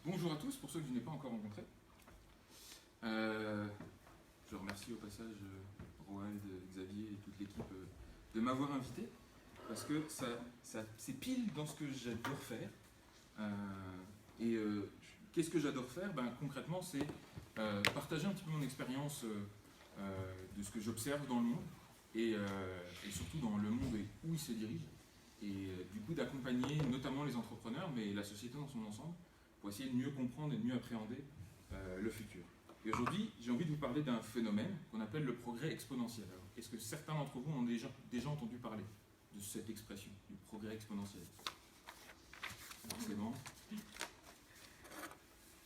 Bonjour à tous, pour ceux que je n'ai pas encore rencontrés. Je remercie au passage Roald, Xavier et toute l'équipe de m'avoir invité, parce que c'est pile dans ce que j'adore faire. Qu'est-ce que j'adore faire? Concrètement, c'est partager un petit peu mon expérience de ce que j'observe dans le monde, et surtout dans le monde et où il se dirige, et du coup d'accompagner notamment les entrepreneurs, mais la société dans son ensemble, pour essayer de mieux comprendre et de mieux appréhender le futur. Et aujourd'hui, j'ai envie de vous parler d'un phénomène qu'on appelle le progrès exponentiel. Est-ce que certains d'entre vous ont déjà entendu parler de cette expression, du progrès exponentiel? Forcément.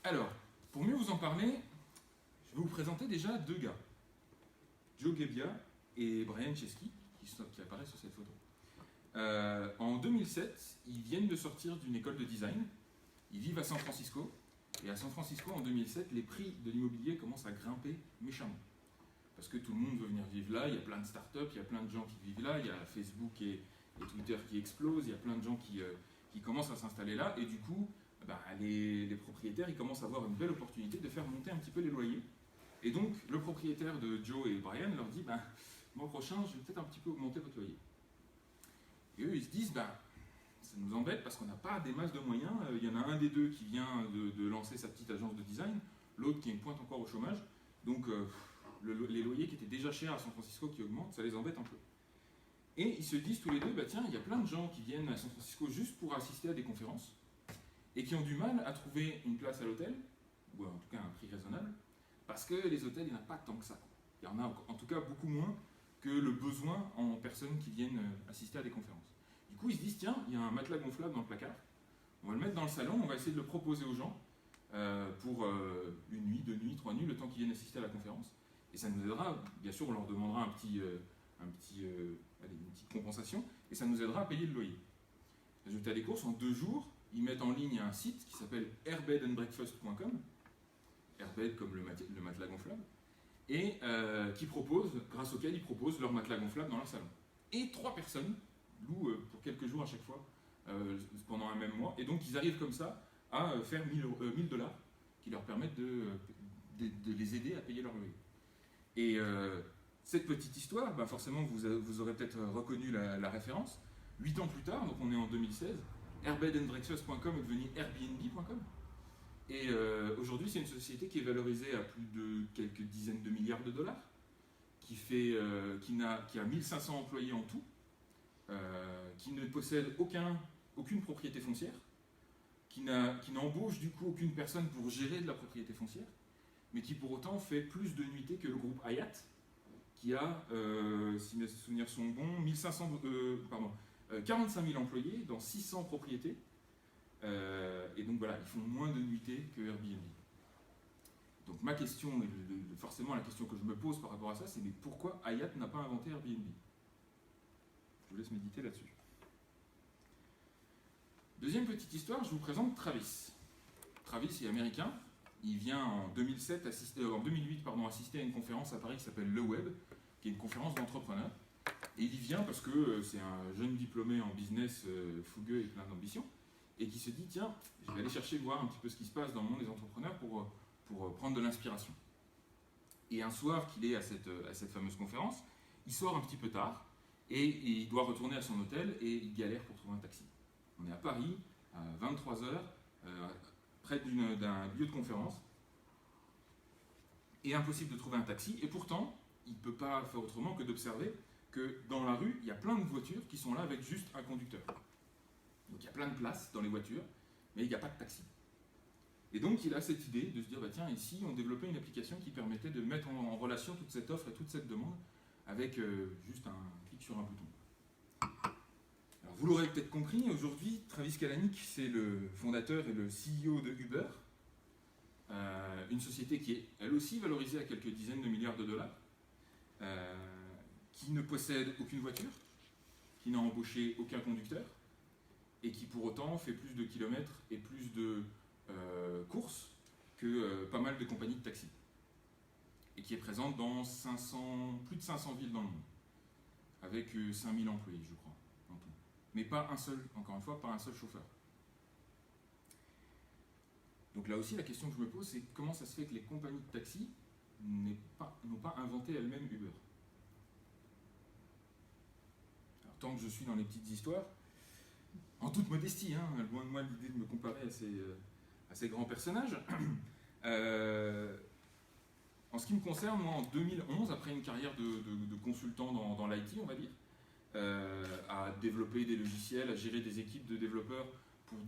Alors, pour mieux vous en parler, je vais vous présenter déjà deux gars. Joe Gebbia et Brian Chesky, qui apparaissent sur cette photo. En 2007, ils viennent de sortir d'une école de design. Ils vivent à San Francisco. Et à San Francisco, en 2007, les prix de l'immobilier commencent à grimper méchamment. Parce que tout le monde veut venir vivre là, il y a plein de startups, il y a plein de gens qui vivent là, il y a Facebook et Twitter qui explosent, il y a plein de gens qui commencent à s'installer là. Et du coup, les propriétaires ils commencent à avoir une belle opportunité de faire monter un petit peu les loyers. Et donc, le propriétaire de Joe et Brian leur dit mois prochain, je vais peut-être un petit peu augmenter votre loyer. Et eux, ils se disent ça nous embête parce qu'on n'a pas des masses de moyens. Il y en a un des deux qui vient de lancer sa petite agence de design, l'autre qui pointe encore au chômage. Donc les loyers qui étaient déjà chers à San Francisco qui augmentent, ça les embête un peu. Et ils se disent tous les deux, tiens, il y a plein de gens qui viennent à San Francisco juste pour assister à des conférences et qui ont du mal à trouver une place à l'hôtel, ou en tout cas à un prix raisonnable, parce que les hôtels, il n'y en a pas tant que ça. Il y en a en tout cas beaucoup moins que le besoin en personnes qui viennent assister à des conférences. Du coup, ils se disent, tiens, il y a un matelas gonflable dans le placard, on va le mettre dans le salon, on va essayer de le proposer aux gens pour une nuit, 2 nuits, 3 nuits, le temps qu'ils viennent assister à la conférence. Et ça nous aidera, bien sûr, on leur demandera une petite compensation, et ça nous aidera à payer le loyer. Résultat des courses, en 2 jours, ils mettent en ligne un site qui s'appelle airbedandbreakfast.com, airbed comme le matelas gonflable, et grâce auquel ils proposent leur matelas gonflable dans leur salon. Et 3 personnes louent pour quelques jours à chaque fois, pendant un même mois, et donc ils arrivent comme ça à faire 1000 $, qui leur permettent de les aider à payer leur loyer. Et cette petite histoire, forcément vous aurez peut-être reconnu la référence. 8 ans plus tard, donc on est en 2016, airbedandbreakfast.com est devenu airbnb.com. Et aujourd'hui, c'est une société qui est valorisée à plus de quelques dizaines de milliards de dollars, qui a 1500 employés en tout, qui ne possède aucune propriété foncière, qui n'embauche du coup aucune personne pour gérer de la propriété foncière, mais qui pour autant fait plus de nuitées que le groupe Hyatt, qui a, si mes souvenirs sont bons, 45 000 employés dans 600 propriétés. Et donc voilà, ils font moins de nuitées que Airbnb. Donc ma question, forcément la question que je me pose par rapport à ça, c'est mais pourquoi Hyatt n'a pas inventé Airbnb? Je vous laisse méditer là-dessus. Deuxième petite histoire, je vous présente Travis. Travis est américain. Il vient en 2008 assister à une conférence à Paris qui s'appelle Le Web, qui est une conférence d'entrepreneurs. Et il y vient parce que c'est un jeune diplômé en business fougueux et plein d'ambition, et qui se dit, tiens, je vais aller chercher voir un petit peu ce qui se passe dans le monde des entrepreneurs pour prendre de l'inspiration. Et un soir qu'il est à cette fameuse conférence, il sort un petit peu tard, et il doit retourner à son hôtel, et il galère pour trouver un taxi. On est à Paris, à 23h, près d'un lieu de conférence, et impossible de trouver un taxi, et pourtant, il ne peut pas faire autrement que d'observer que dans la rue, il y a plein de voitures qui sont là avec juste un conducteur. Donc il y a plein de places dans les voitures, mais il n'y a pas de taxi. Et donc il a cette idée de se dire, tiens, ici on développait une application qui permettait de mettre en relation toute cette offre et toute cette demande avec juste un clic sur un bouton. Alors vous l'aurez peut-être compris, aujourd'hui, Travis Kalanick, c'est le fondateur et le CEO de Uber, une société qui est elle aussi valorisée à quelques dizaines de milliards de dollars, qui ne possède aucune voiture, qui n'a embauché aucun conducteur, et qui pour autant fait plus de kilomètres et plus de courses que pas mal de compagnies de taxi. Et qui est présente dans plus de 500 villes dans le monde, avec 5000 employés, je crois, en tout. Mais pas un seul, encore une fois, pas un seul chauffeur. Donc là aussi, la question que je me pose, c'est comment ça se fait que les compagnies de taxi n'ont pas inventé elles-mêmes Uber. Alors, tant que je suis dans les petites histoires, en toute modestie, hein, loin de moi l'idée de me comparer à ces grands personnages, en ce qui me concerne, moi en 2011, après une carrière de consultant dans l'IT, on va dire, à développer des logiciels, à gérer des équipes de développeurs pour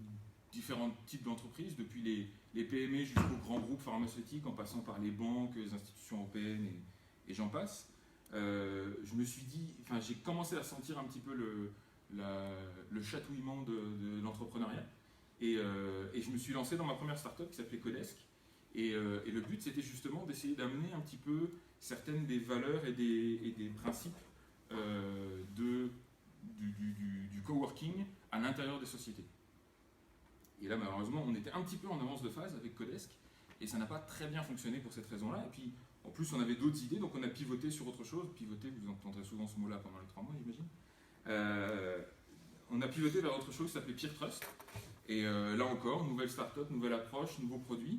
différents types d'entreprises, depuis les PME jusqu'aux grands groupes pharmaceutiques, en passant par les banques, les institutions européennes et j'en passe. Je me suis dit, enfin j'ai commencé à sentir un petit peu le chatouillement de l'entrepreneuriat et je me suis lancé dans ma première startup qui s'appelait Codesk et le but c'était justement d'essayer d'amener un petit peu certaines des valeurs et des principes du coworking à l'intérieur des sociétés. Et là, malheureusement, on était un petit peu en avance de phase avec Codesk, et ça n'a pas très bien fonctionné pour cette raison-là. Et puis, en plus, on avait d'autres idées, donc on a pivoté sur autre chose. Pivoter, vous entendrez souvent ce mot-là pendant les 3 mois, j'imagine. On a pivoté vers autre chose qui s'appelait Peer Trust. Et là encore, nouvelle start-up, nouvelle approche, nouveaux produits.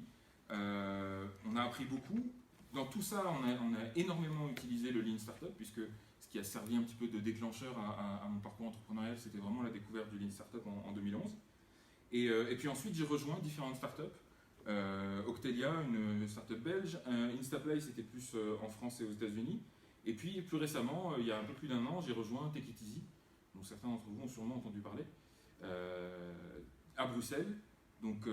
On a appris beaucoup. Dans tout ça, on a énormément utilisé le Lean Startup, puisque ce qui a servi un petit peu de déclencheur à mon parcours entrepreneurial, c'était vraiment la découverte du Lean Startup en 2011. Et puis ensuite, j'ai rejoint différentes startups. Octelia, une startup belge. Instaplay, c'était plus en France et aux États-Unis. Et puis, plus récemment, il y a un peu plus d'1 an, j'ai rejoint Take It Easy, dont certains d'entre vous ont sûrement entendu parler, à Bruxelles. Donc,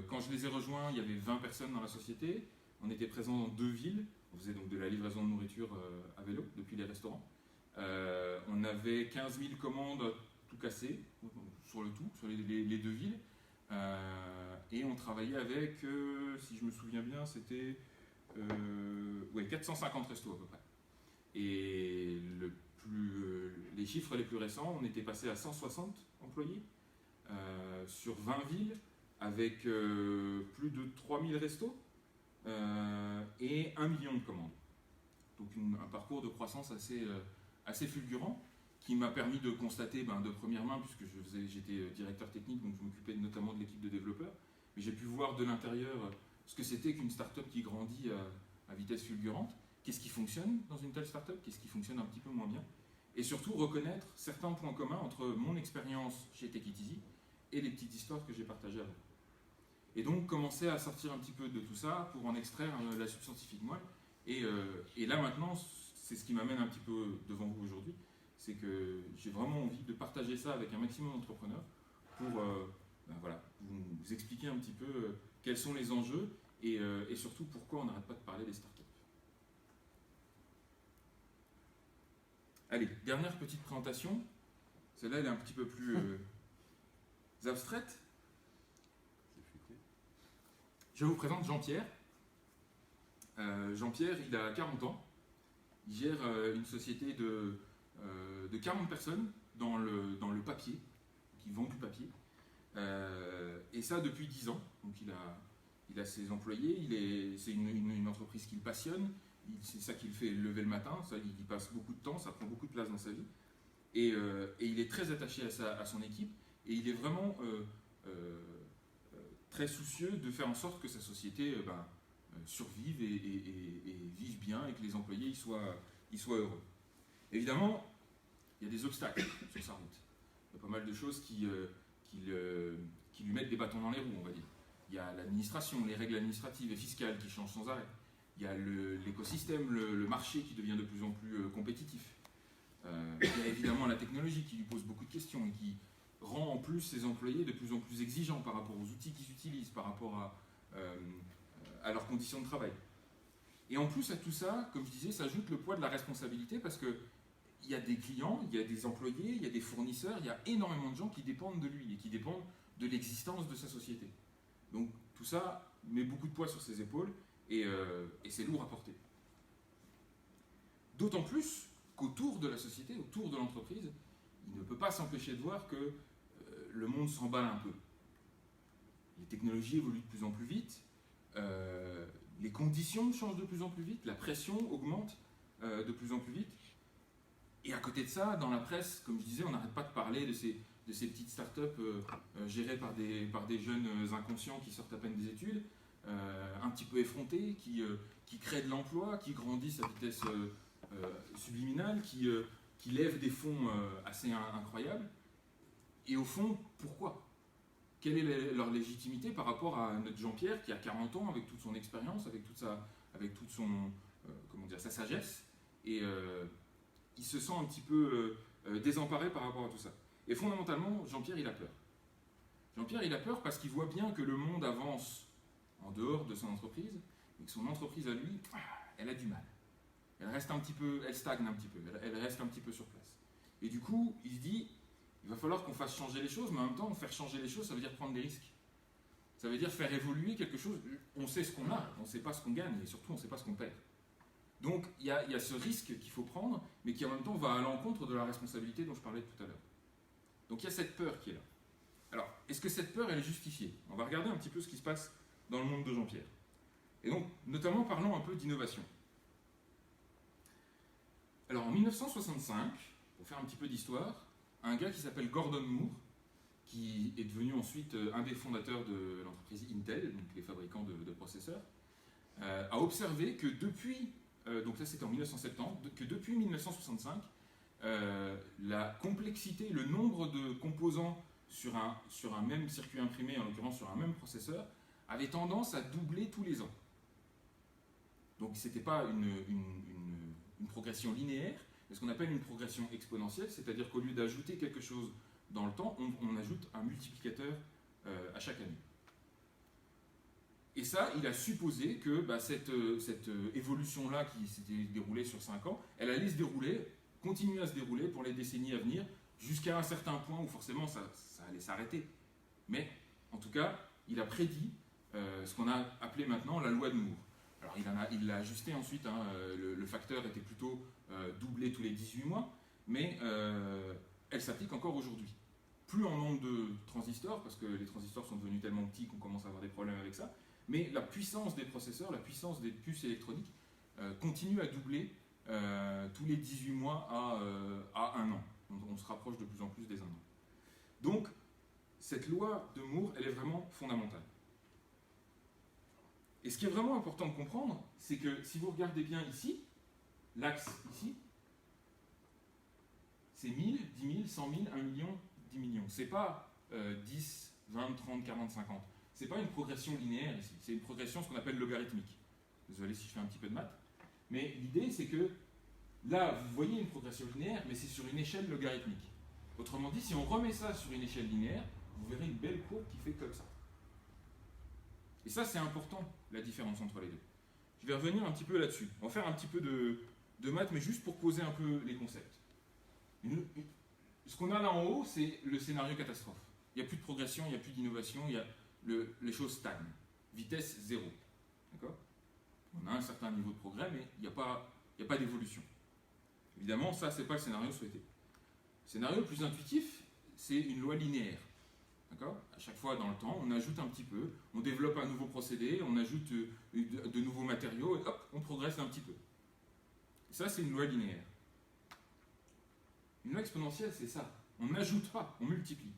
quand je les ai rejoints, il y avait 20 personnes dans la société. On était présents dans 2 villes. On faisait donc de la livraison de nourriture à vélo, depuis les restaurants. On avait 15 000 commandes tout cassées, sur le tout, sur les 2 villes. Et on travaillait avec, si je me souviens bien, c'était 450 restos à peu près. Et les chiffres les plus récents, on était passé à 160 employés sur 20 villes, avec plus de 3000 restos et 1 million de commandes. Donc un parcours de croissance assez fulgurant, qui m'a permis de constater de première main, puisque j'étais directeur technique, donc je m'occupais notamment de l'équipe de développeurs, mais j'ai pu voir de l'intérieur ce que c'était qu'une start-up qui grandit à vitesse fulgurante, qu'est-ce qui fonctionne dans une telle start-up, qu'est-ce qui fonctionne un petit peu moins bien, et surtout reconnaître certains points communs entre mon expérience chez Take It Easy et les petites histoires que j'ai partagées avant. Et donc commencer à sortir un petit peu de tout ça pour en extraire la subscientifique moelle. Et là maintenant, c'est ce qui m'amène un petit peu devant vous aujourd'hui, c'est que j'ai vraiment envie de partager ça avec un maximum d'entrepreneurs pour vous expliquer un petit peu quels sont les enjeux et surtout pourquoi on n'arrête pas de parler des startups. Allez, dernière petite présentation. Celle-là, elle est un petit peu plus abstraite. Je vous présente Jean-Pierre. Jean-Pierre, il a 40 ans. Il gère une société de 40 personnes dans le papier, qui vend du papier. Et ça depuis 10 ans. Donc il a ses employés, c'est une entreprise qui le passionne. C'est ça qui le fait lever le matin. Ça, il y passe beaucoup de temps, ça prend beaucoup de place dans sa vie. Et il est très attaché à son équipe. Et il est vraiment très soucieux de faire en sorte que sa société survive et vive bien et que les employés y soient heureux. Évidemment, il y a des obstacles sur sa route. Il y a pas mal de choses qui lui mettent des bâtons dans les roues, on va dire. Il y a l'administration, les règles administratives et fiscales qui changent sans arrêt. Il y a l'écosystème, le marché qui devient de plus en plus compétitif. Il y a évidemment la technologie qui lui pose beaucoup de questions et qui rend en plus ses employés de plus en plus exigeants par rapport aux outils qu'ils utilisent, par rapport à leurs conditions de travail. Et en plus à tout ça, comme je disais, s'ajoute le poids de la responsabilité parce qu'il y a des clients, il y a des employés, il y a des fournisseurs, il y a énormément de gens qui dépendent de lui et qui dépendent de l'existence de sa société. Donc tout ça met beaucoup de poids sur ses épaules et c'est lourd à porter. D'autant plus qu'autour de la société, autour de l'entreprise, il ne peut pas s'empêcher de voir que le monde s'emballe un peu. Les technologies évoluent de plus en plus vite, les conditions changent de plus en plus vite, la pression augmente de plus en plus vite. Et à côté de ça, dans la presse, comme je disais, on n'arrête pas de parler de ces petites startups gérées par des jeunes inconscients qui sortent à peine des études, un petit peu effrontés, qui créent de l'emploi, qui grandissent à vitesse subliminale, qui lèvent des fonds assez incroyables. Et au fond, pourquoi ? Quelle est leur légitimité par rapport à notre Jean-Pierre qui a 40 ans, avec toute son expérience, avec toute sa sagesse, et il se sent un petit peu désemparé par rapport à tout ça. Et fondamentalement, Jean-Pierre, il a peur. Jean-Pierre, il a peur parce qu'il voit bien que le monde avance en dehors de son entreprise, et que son entreprise à lui, elle a du mal. Elle stagne un petit peu, elle reste un petit peu sur place. Et du coup, il se dit, il va falloir qu'on fasse changer les choses, mais en même temps, faire changer les choses, ça veut dire prendre des risques. Ça veut dire faire évoluer quelque chose. On sait ce qu'on a, on ne sait pas ce qu'on gagne, et surtout, on ne sait pas ce qu'on perd. Donc, il y a ce risque qu'il faut prendre, mais qui en même temps va à l'encontre de la responsabilité dont je parlais tout à l'heure. Donc, il y a cette peur qui est là. Alors, est-ce que cette peur, elle est justifiée ? On va regarder un petit peu ce qui se passe dans le monde de Jean-Pierre. Et donc, notamment, parlons un peu d'innovation. Alors, en 1965, pour faire un petit peu d'histoire, un gars qui s'appelle Gordon Moore, qui est devenu ensuite un des fondateurs de l'entreprise Intel, donc les fabricants de processeurs, a observé que depuis, donc ça c'était en 1970, que depuis 1965, la complexité, le nombre de composants sur un même circuit imprimé, en l'occurrence sur un même processeur, avait tendance à doubler tous les ans. Donc ce n'était pas une progression linéaire, mais ce qu'on appelle une progression exponentielle, c'est-à-dire qu'au lieu d'ajouter quelque chose dans le temps, on ajoute un multiplicateur à chaque année. Et ça, il a supposé que cette évolution-là qui s'était déroulée sur 5 ans, elle allait se dérouler, continuer à se dérouler pour les décennies à venir, jusqu'à un certain point où forcément ça allait s'arrêter. Mais en tout cas, il a prédit ce qu'on a appelé maintenant la loi de Moore. Alors il l'a ajusté ensuite, le facteur était plutôt doublé tous les 18 mois, mais elle s'applique encore aujourd'hui. Plus en nombre de transistors, parce que les transistors sont devenus tellement petits qu'on commence à avoir des problèmes avec ça, mais la puissance des processeurs, la puissance des puces électroniques continue à doubler tous les 18 mois à 1 an. On se rapproche de plus en plus des 1 an. Donc, cette loi de Moore, elle est vraiment fondamentale. Et ce qui est vraiment important de comprendre, c'est que si vous regardez bien ici, l'axe ici, c'est 1000, 10 000, 100 000, 1 million, 10 millions. C'est pas 10, 20, 30, 40, 50. C'est pas une progression linéaire ici. C'est une progression, ce qu'on appelle logarithmique. Désolé si je fais un petit peu de maths. Mais l'idée, c'est que là, vous voyez une progression linéaire, mais c'est sur une échelle logarithmique. Autrement dit, si on remet ça sur une échelle linéaire, vous verrez une belle courbe qui fait comme ça. Et ça, c'est important, la différence entre les deux. Je vais revenir un petit peu là-dessus. On va faire un petit peu de maths, mais juste pour poser un peu les concepts. Ce qu'on a là en haut, c'est le scénario catastrophe. Il n'y a plus de progression, il n'y a plus d'innovation, les choses stagnent. Vitesse zéro. D'accord ? On a un certain niveau de progrès, mais il n'y a pas d'évolution. Évidemment, ça, ce n'est pas le scénario souhaité. Le scénario le plus intuitif, c'est une loi linéaire. D'accord ? À chaque fois dans le temps, on ajoute un petit peu, on développe un nouveau procédé, on ajoute de nouveaux matériaux, et hop, on progresse un petit peu. Et ça, c'est une loi linéaire. Une loi exponentielle, c'est ça. On n'ajoute pas, on multiplie.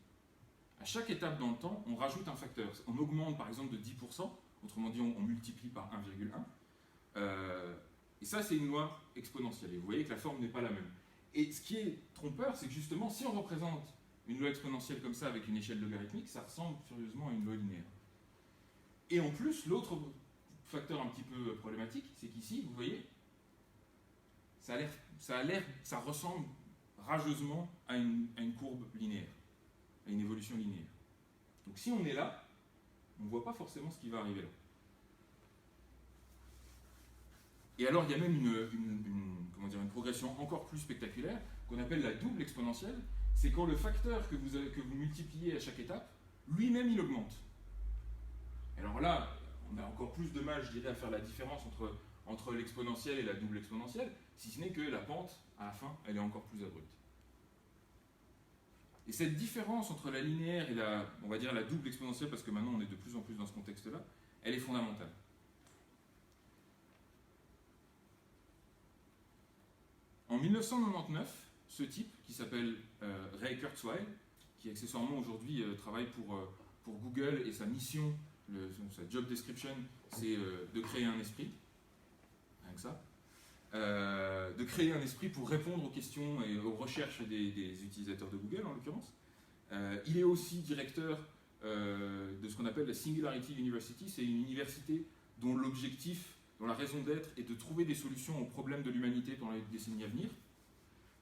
À chaque étape dans le temps, on rajoute un facteur. On augmente par exemple de 10%, autrement dit, on multiplie par 1,1. Et ça, c'est une loi exponentielle. Et vous voyez que la forme n'est pas la même. Et ce qui est trompeur, c'est que justement, si on représente une loi exponentielle comme ça avec une échelle logarithmique, ça ressemble furieusement à une loi linéaire. Et en plus, l'autre facteur un petit peu problématique, c'est qu'ici, vous voyez, ça ressemble rageusement à une courbe linéaire, à une évolution linéaire. Donc si on est là, on ne voit pas forcément ce qui va arriver là. Et alors il y a même une progression encore plus spectaculaire, qu'on appelle la double exponentielle. C'est quand le facteur que vous multipliez à chaque étape, lui-même il augmente. Alors là, on a encore plus de mal, je dirais, à faire la différence entre l'exponentielle et la double exponentielle, si ce n'est que la pente, à la fin, elle est encore plus abrupte. Et cette différence entre la linéaire et la double exponentielle, parce que maintenant on est de plus en plus dans ce contexte-là, elle est fondamentale. En 1999, ce type, qui s'appelle Ray Kurzweil, qui accessoirement aujourd'hui travaille pour Google, et sa mission, sa job description, c'est de créer un esprit, rien que ça. De créer un esprit pour répondre aux questions et aux recherches des utilisateurs de Google en l'occurrence. Il est aussi directeur de ce qu'on appelle la Singularity University. C'est une université dont l'objectif, dont la raison d'être est de trouver des solutions aux problèmes de l'humanité pendant les décennies à venir.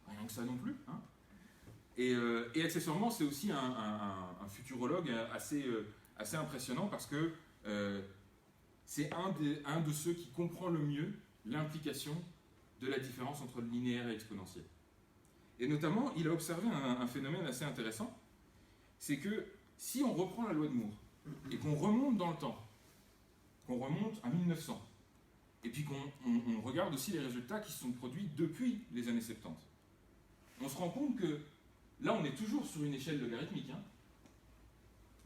Rien que ça non plus. Hein. Et accessoirement, c'est aussi un futurologue assez impressionnant parce que c'est un de ceux qui comprend le mieux l'implication de la différence entre le linéaire et exponentiel. Et notamment, il a observé un phénomène assez intéressant, c'est que si on reprend la loi de Moore et qu'on remonte dans le temps, qu'on remonte à 1900, et puis qu'on regarde aussi les résultats qui se sont produits depuis les années 70, on se rend compte que là, on est toujours sur une échelle logarithmique. Hein.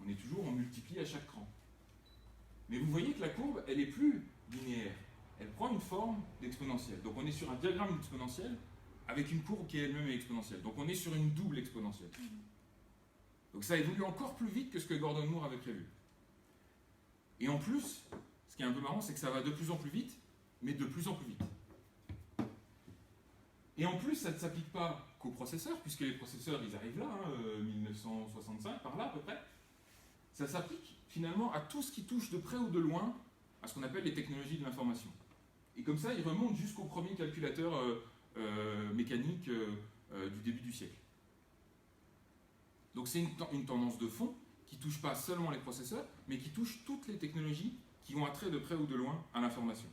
On est toujours, on multiplie à chaque cran. Mais vous voyez que la courbe, elle n'est plus linéaire. Elle prend une forme d'exponentielle. Donc on est sur un diagramme exponentiel avec une courbe qui est elle-même exponentielle. Donc on est sur une double exponentielle. Donc ça évolue encore plus vite que ce que Gordon Moore avait prévu. Et en plus, ce qui est un peu marrant, c'est que ça va de plus en plus vite, mais de plus en plus vite. Et en plus, ça ne s'applique pas qu'aux processeurs, puisque les processeurs, ils arrivent là, 1965, par là à peu près. Ça s'applique finalement à tout ce qui touche de près ou de loin à ce qu'on appelle les technologies de l'information. Et comme ça, il remonte jusqu'au premier calculateur mécanique du début du siècle. Donc c'est une tendance de fond qui ne touche pas seulement les processeurs, mais qui touche toutes les technologies qui ont attrait de près ou de loin à l'information.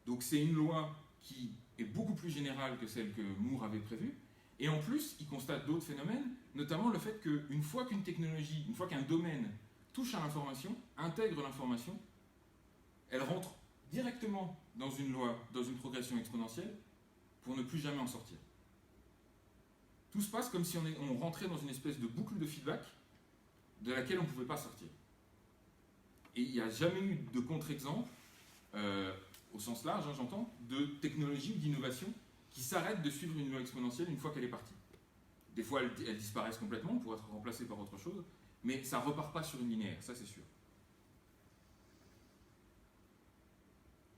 Donc c'est une loi qui est beaucoup plus générale que celle que Moore avait prévue, et en plus, il constate d'autres phénomènes, notamment le fait qu'une fois qu'une technologie, une fois qu'un domaine touche à l'information, intègre l'information, elle rentre directement dans une loi, dans une progression exponentielle, pour ne plus jamais en sortir. Tout se passe comme si on rentrait dans une espèce de boucle de feedback de laquelle on ne pouvait pas sortir. Et il n'y a jamais eu de contre-exemple, au sens large, hein, j'entends, de technologie ou d'innovation qui s'arrête de suivre une loi exponentielle une fois qu'elle est partie. Des fois, elles disparaissent complètement pour être remplacées par autre chose, mais ça ne repart pas sur une linéaire, ça c'est sûr.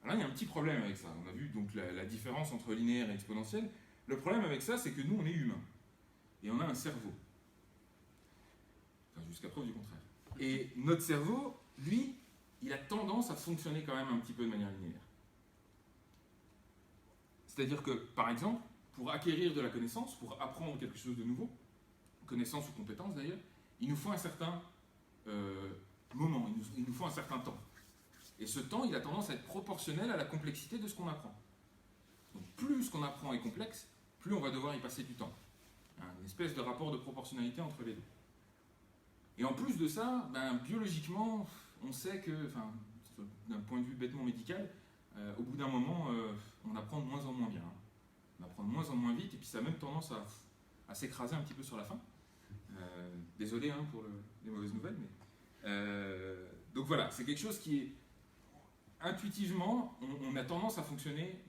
Alors là, il y a un petit problème avec ça. On a vu donc la différence entre linéaire et exponentielle. Le problème avec ça, c'est que nous, on est humains. Et on a un cerveau. Enfin, jusqu'à preuve du contraire. Et notre cerveau, lui, il a tendance à fonctionner quand même un petit peu de manière linéaire. C'est-à-dire que, par exemple, pour acquérir de la connaissance, pour apprendre quelque chose de nouveau, connaissance ou compétence d'ailleurs, il nous faut un certain moment, il nous faut un certain temps. Et ce temps, il a tendance à être proportionnel à la complexité de ce qu'on apprend. Donc plus ce qu'on apprend est complexe, plus on va devoir y passer du temps. Une espèce de rapport de proportionnalité entre les deux. Et en plus de ça, biologiquement, on sait que, d'un point de vue bêtement médical, au bout d'un moment, on apprend de moins en moins bien. On apprend de moins en moins vite, et puis ça a même tendance à s'écraser un petit peu sur la fin. Désolé pour les mauvaises nouvelles, mais... donc voilà, c'est quelque chose qui est... Intuitivement, on a tendance à fonctionner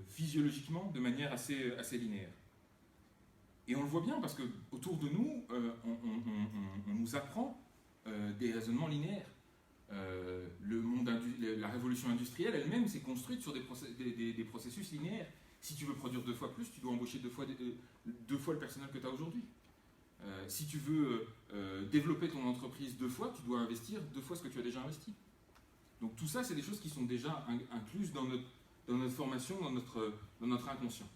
physiologiquement de manière assez linéaire. Et on le voit bien parce qu'autour de nous, on nous apprend des raisonnements linéaires. La révolution industrielle elle-même s'est construite sur des processus linéaires. Si tu veux produire 2 fois plus, tu dois embaucher 2 fois le personnel que tu as aujourd'hui. Si tu veux développer ton entreprise 2 fois, tu dois investir 2 fois ce que tu as déjà investi. Donc tout ça, c'est des choses qui sont déjà incluses dans notre formation, dans notre inconscient.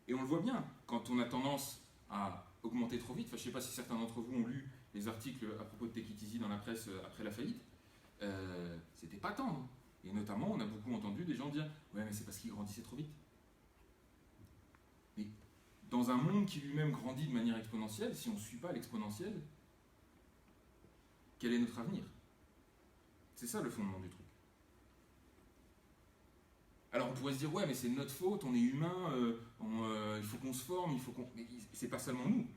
Et on le voit bien, quand on a tendance à augmenter trop vite, je ne sais pas si certains d'entre vous ont lu les articles à propos de Take It Easy dans la presse après la faillite, c'était pas tant. Et notamment, on a beaucoup entendu des gens dire « Ouais, mais c'est parce qu'ils grandissaient trop vite. » Mais dans un monde qui lui-même grandit de manière exponentielle, si on ne suit pas l'exponentielle, quel est notre avenir ? C'est ça le fondement du truc. Alors on pourrait se dire, ouais, mais c'est notre faute, on est humain, il faut qu'on se forme, Mais c'est pas seulement nous.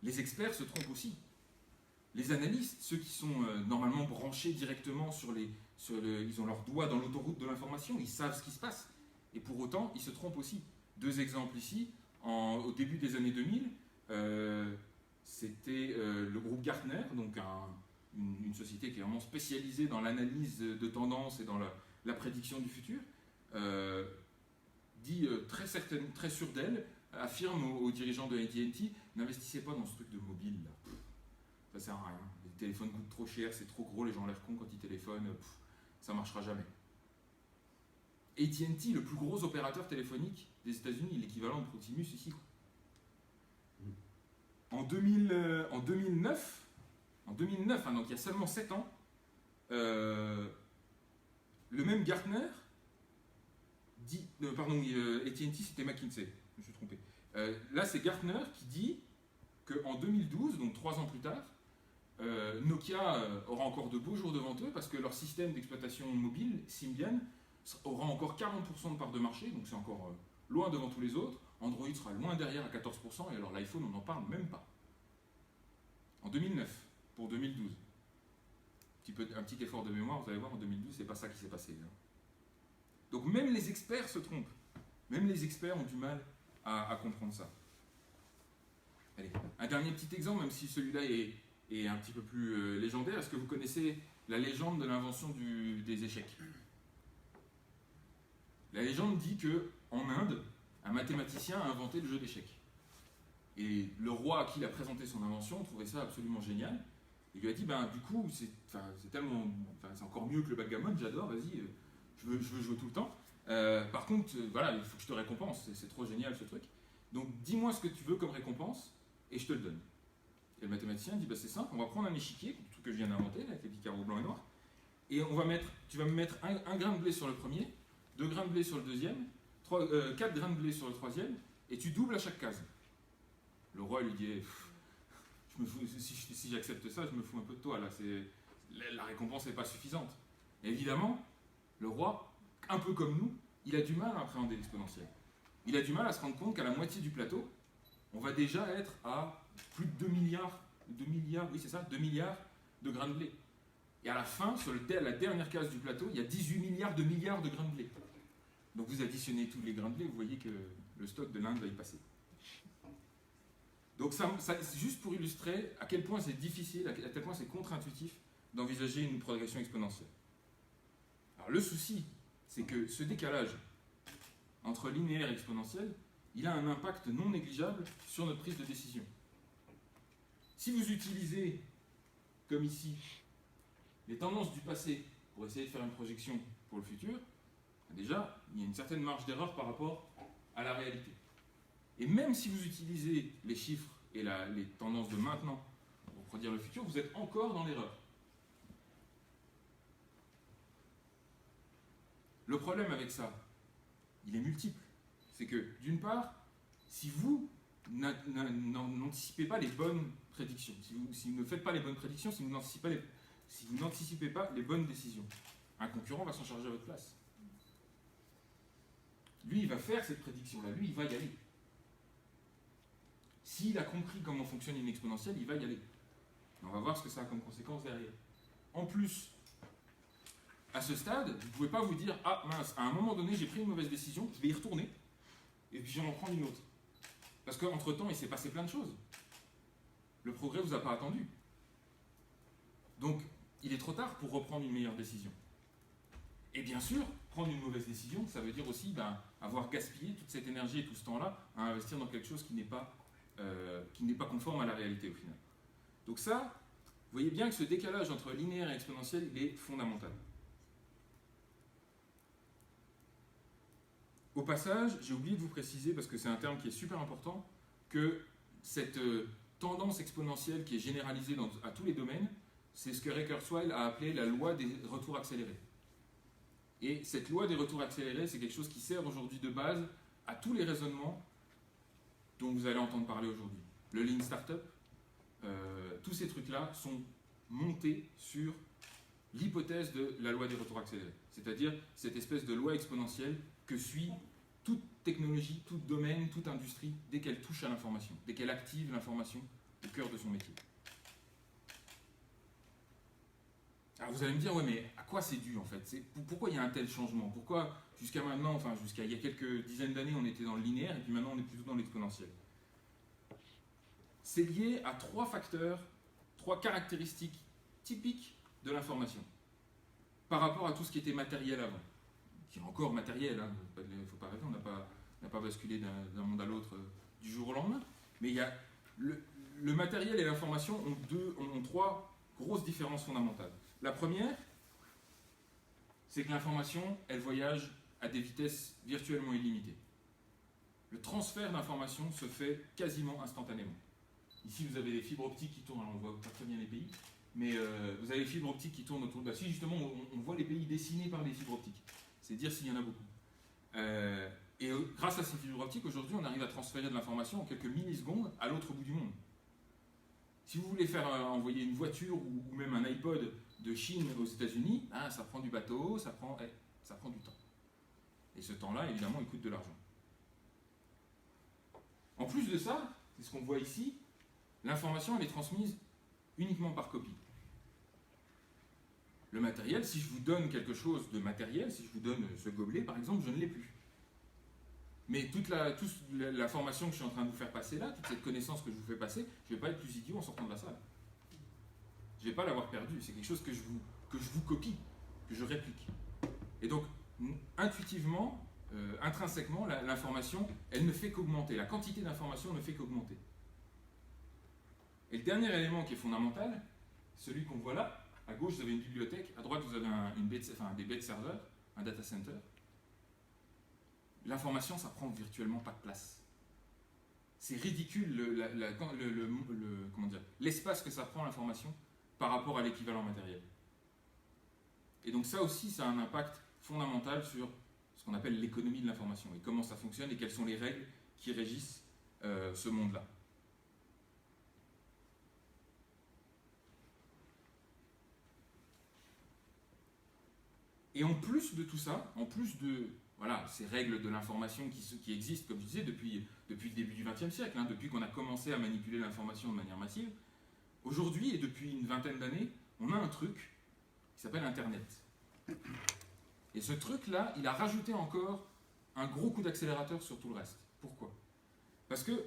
Les experts se trompent aussi. Les analystes, ceux qui sont normalement branchés directement ils ont leur doigt dans l'autoroute de l'information, ils savent ce qui se passe. Et pour autant, ils se trompent aussi. 2 exemples ici. au début des années 2000, c'était le groupe Gartner, donc une société qui est vraiment spécialisée dans l'analyse de tendances et dans la prédiction du futur, dit très sûr d'elle, affirme aux dirigeants de AT&T, n'investissez pas dans ce truc de mobile là. Ça sert à rien. Les téléphones coûtent trop cher, c'est trop gros, les gens ont l'air cons quand ils téléphonent, ça marchera jamais. AT&T, le plus gros opérateur téléphonique des États-Unis, l'équivalent de Proximus ici. En 2009, hein, donc il y a seulement 7 ans, le même Gartner dit... AT&T c'était McKinsey, je me suis trompé. Là c'est Gartner qui dit qu'en 2012, donc 3 ans plus tard, Nokia aura encore de beaux jours devant eux parce que leur système d'exploitation mobile, Symbian, aura encore 40% de part de marché, donc c'est encore loin devant tous les autres. Android sera loin derrière à 14%, et alors l'iPhone, on n'en parle même pas. En 2009, pour 2012. Un petit effort de mémoire, vous allez voir, en 2012, c'est pas ça qui s'est passé. Hein. Donc même les experts se trompent. Même les experts ont du mal à comprendre ça. Allez, un dernier petit exemple, même si celui-là est un petit peu plus légendaire. Est-ce que vous connaissez la légende de l'invention des échecs? La légende dit qu'en Inde, un mathématicien a inventé le jeu d'échecs. Et le roi à qui il a présenté son invention trouvait ça absolument génial. Il lui a dit, du coup, c'est encore mieux que le backgammon, j'adore, vas-y, je veux jouer tout le temps. Par contre, voilà, il faut que je te récompense, c'est trop génial ce truc. Donc dis-moi ce que tu veux comme récompense, et je te le donne. Et le mathématicien dit, c'est simple, on va prendre un échiquier, le truc que je viens d'inventer, avec les petits carreaux blancs et noirs, et tu vas me mettre un grain de blé sur le premier, 2 grains de blé sur le deuxième, 4 grains de blé sur le troisième, et tu doubles à chaque case. Le roi lui dit, je me fous, si j'accepte ça, je me fous un peu de toi, là, la récompense n'est pas suffisante. Et évidemment, le roi, un peu comme nous, il a du mal à appréhender l'exponentiel. Il a du mal à se rendre compte qu'à la moitié du plateau, on va déjà être à plus de 2 milliards de grains de blé. Et à la fin, sur la dernière case du plateau, il y a 18 milliards de grains de blé. Donc vous additionnez tous les grains de blé, vous voyez que le stock de l'Inde va y passer. Donc ça, juste pour illustrer à quel point c'est difficile, à quel point c'est contre-intuitif d'envisager une progression exponentielle. Alors le souci, c'est que ce décalage entre linéaire et exponentiel, il a un impact non négligeable sur notre prise de décision. Si vous utilisez, comme ici, les tendances du passé pour essayer de faire une projection pour le futur, déjà, il y a une certaine marge d'erreur par rapport à la réalité. Et même si vous utilisez les chiffres et les tendances de maintenant pour prédire le futur, vous êtes encore dans l'erreur. Le problème avec ça, il est multiple. C'est que, d'une part, si vous n'anticipez pas les bonnes prédictions, si vous ne faites pas les bonnes prédictions, si vous n'anticipez pas les bonnes décisions, un concurrent va s'en charger à votre place. Lui, il va faire cette prédiction-là, lui, il va y aller. S'il a compris comment fonctionne une exponentielle, il va y aller. On va voir ce que ça a comme conséquence derrière. En plus, à ce stade, vous ne pouvez pas vous dire « Ah mince, à un moment donné, j'ai pris une mauvaise décision, je vais y retourner, et puis je vais en prendre une autre. » Parce qu'entre-temps, il s'est passé plein de choses. Le progrès ne vous a pas attendu. Donc, il est trop tard pour reprendre une meilleure décision. Et bien sûr, prendre une mauvaise décision, ça veut dire aussi avoir gaspillé toute cette énergie et tout ce temps-là à investir dans quelque chose qui n'est pas conforme à la réalité au final. Donc ça, vous voyez bien que ce décalage entre linéaire et exponentiel, il est fondamental. Au passage, j'ai oublié de vous préciser, parce que c'est un terme qui est super important, que cette tendance exponentielle qui est généralisée à tous les domaines, c'est ce que Ray Kurzweil a appelé la loi des retours accélérés. Et cette loi des retours accélérés, c'est quelque chose qui sert aujourd'hui de base à tous les raisonnements dont vous allez entendre parler aujourd'hui. Le Lean Startup, tous ces trucs-là sont montés sur l'hypothèse de la loi des retours accélérés. C'est-à-dire cette espèce de loi exponentielle que suit toute technologie, tout domaine, toute industrie, dès qu'elle touche à l'information, dès qu'elle active l'information au cœur de son métier. Alors vous allez me dire, ouais, mais à quoi c'est dû en fait? Pourquoi il y a un tel changement? Pourquoi Jusqu'à maintenant, enfin jusqu'à il y a quelques dizaines d'années, on était dans le linéaire, et puis maintenant on est plutôt dans l'exponentiel. C'est lié à trois facteurs, trois caractéristiques typiques de l'information, par rapport à tout ce qui était matériel avant, qui est encore matériel, hein, il ne faut pas rêver, on n'a pas basculé d'un monde à l'autre du jour au lendemain, mais il y a le matériel et l'information ont trois grosses différences fondamentales. La première, c'est que l'information, elle voyage à des vitesses virtuellement illimitées. Le transfert d'informations se fait quasiment instantanément. Ici, vous avez des fibres optiques qui tournent, alors on voit pas très bien les pays, mais vous avez les fibres optiques qui tournent autour de la Suisse. Justement, on voit les pays dessinés par les fibres optiques. C'est dire s'il y en a beaucoup. Grâce à ces fibres optiques, aujourd'hui, on arrive à transférer de l'information en quelques millisecondes à l'autre bout du monde. Si vous voulez faire envoyer une voiture ou même un iPod de Chine aux États-Unis, hein, ça prend du bateau, ça prend du temps. Et ce temps-là, évidemment, il coûte de l'argent. En plus de ça, c'est ce qu'on voit ici, l'information, elle est transmise uniquement par copie. Le matériel, si je vous donne quelque chose de matériel, si je vous donne ce gobelet, par exemple, je ne l'ai plus. Mais toute l'information que je suis en train de vous faire passer là, toute cette connaissance que je vous fais passer, je ne vais pas être plus idiot en sortant de la salle. Je ne vais pas l'avoir perdu. C'est quelque chose que je vous copie, que je réplique. Et donc, intuitivement, intrinsèquement, l'information, elle ne fait qu'augmenter. La quantité d'information ne fait qu'augmenter. Et le dernier élément qui est fondamental, celui qu'on voit là, à gauche vous avez une bibliothèque, à droite vous avez des bed serveurs, un data center. L'information, ça prend virtuellement pas de place. C'est ridicule l'espace que ça prend l'information par rapport à l'équivalent matériel. Et donc ça aussi, ça a un impact fondamental sur ce qu'on appelle l'économie de l'information et comment ça fonctionne et quelles sont les règles qui régissent ce monde-là. Et en plus de tout ça, en plus de ces règles de l'information qui existent, comme je disais, depuis le début du XXe siècle, hein, depuis qu'on a commencé à manipuler l'information de manière massive, aujourd'hui et depuis une vingtaine d'années, on a un truc qui s'appelle Internet. Et ce truc-là, il a rajouté encore un gros coup d'accélérateur sur tout le reste. Pourquoi ? Parce que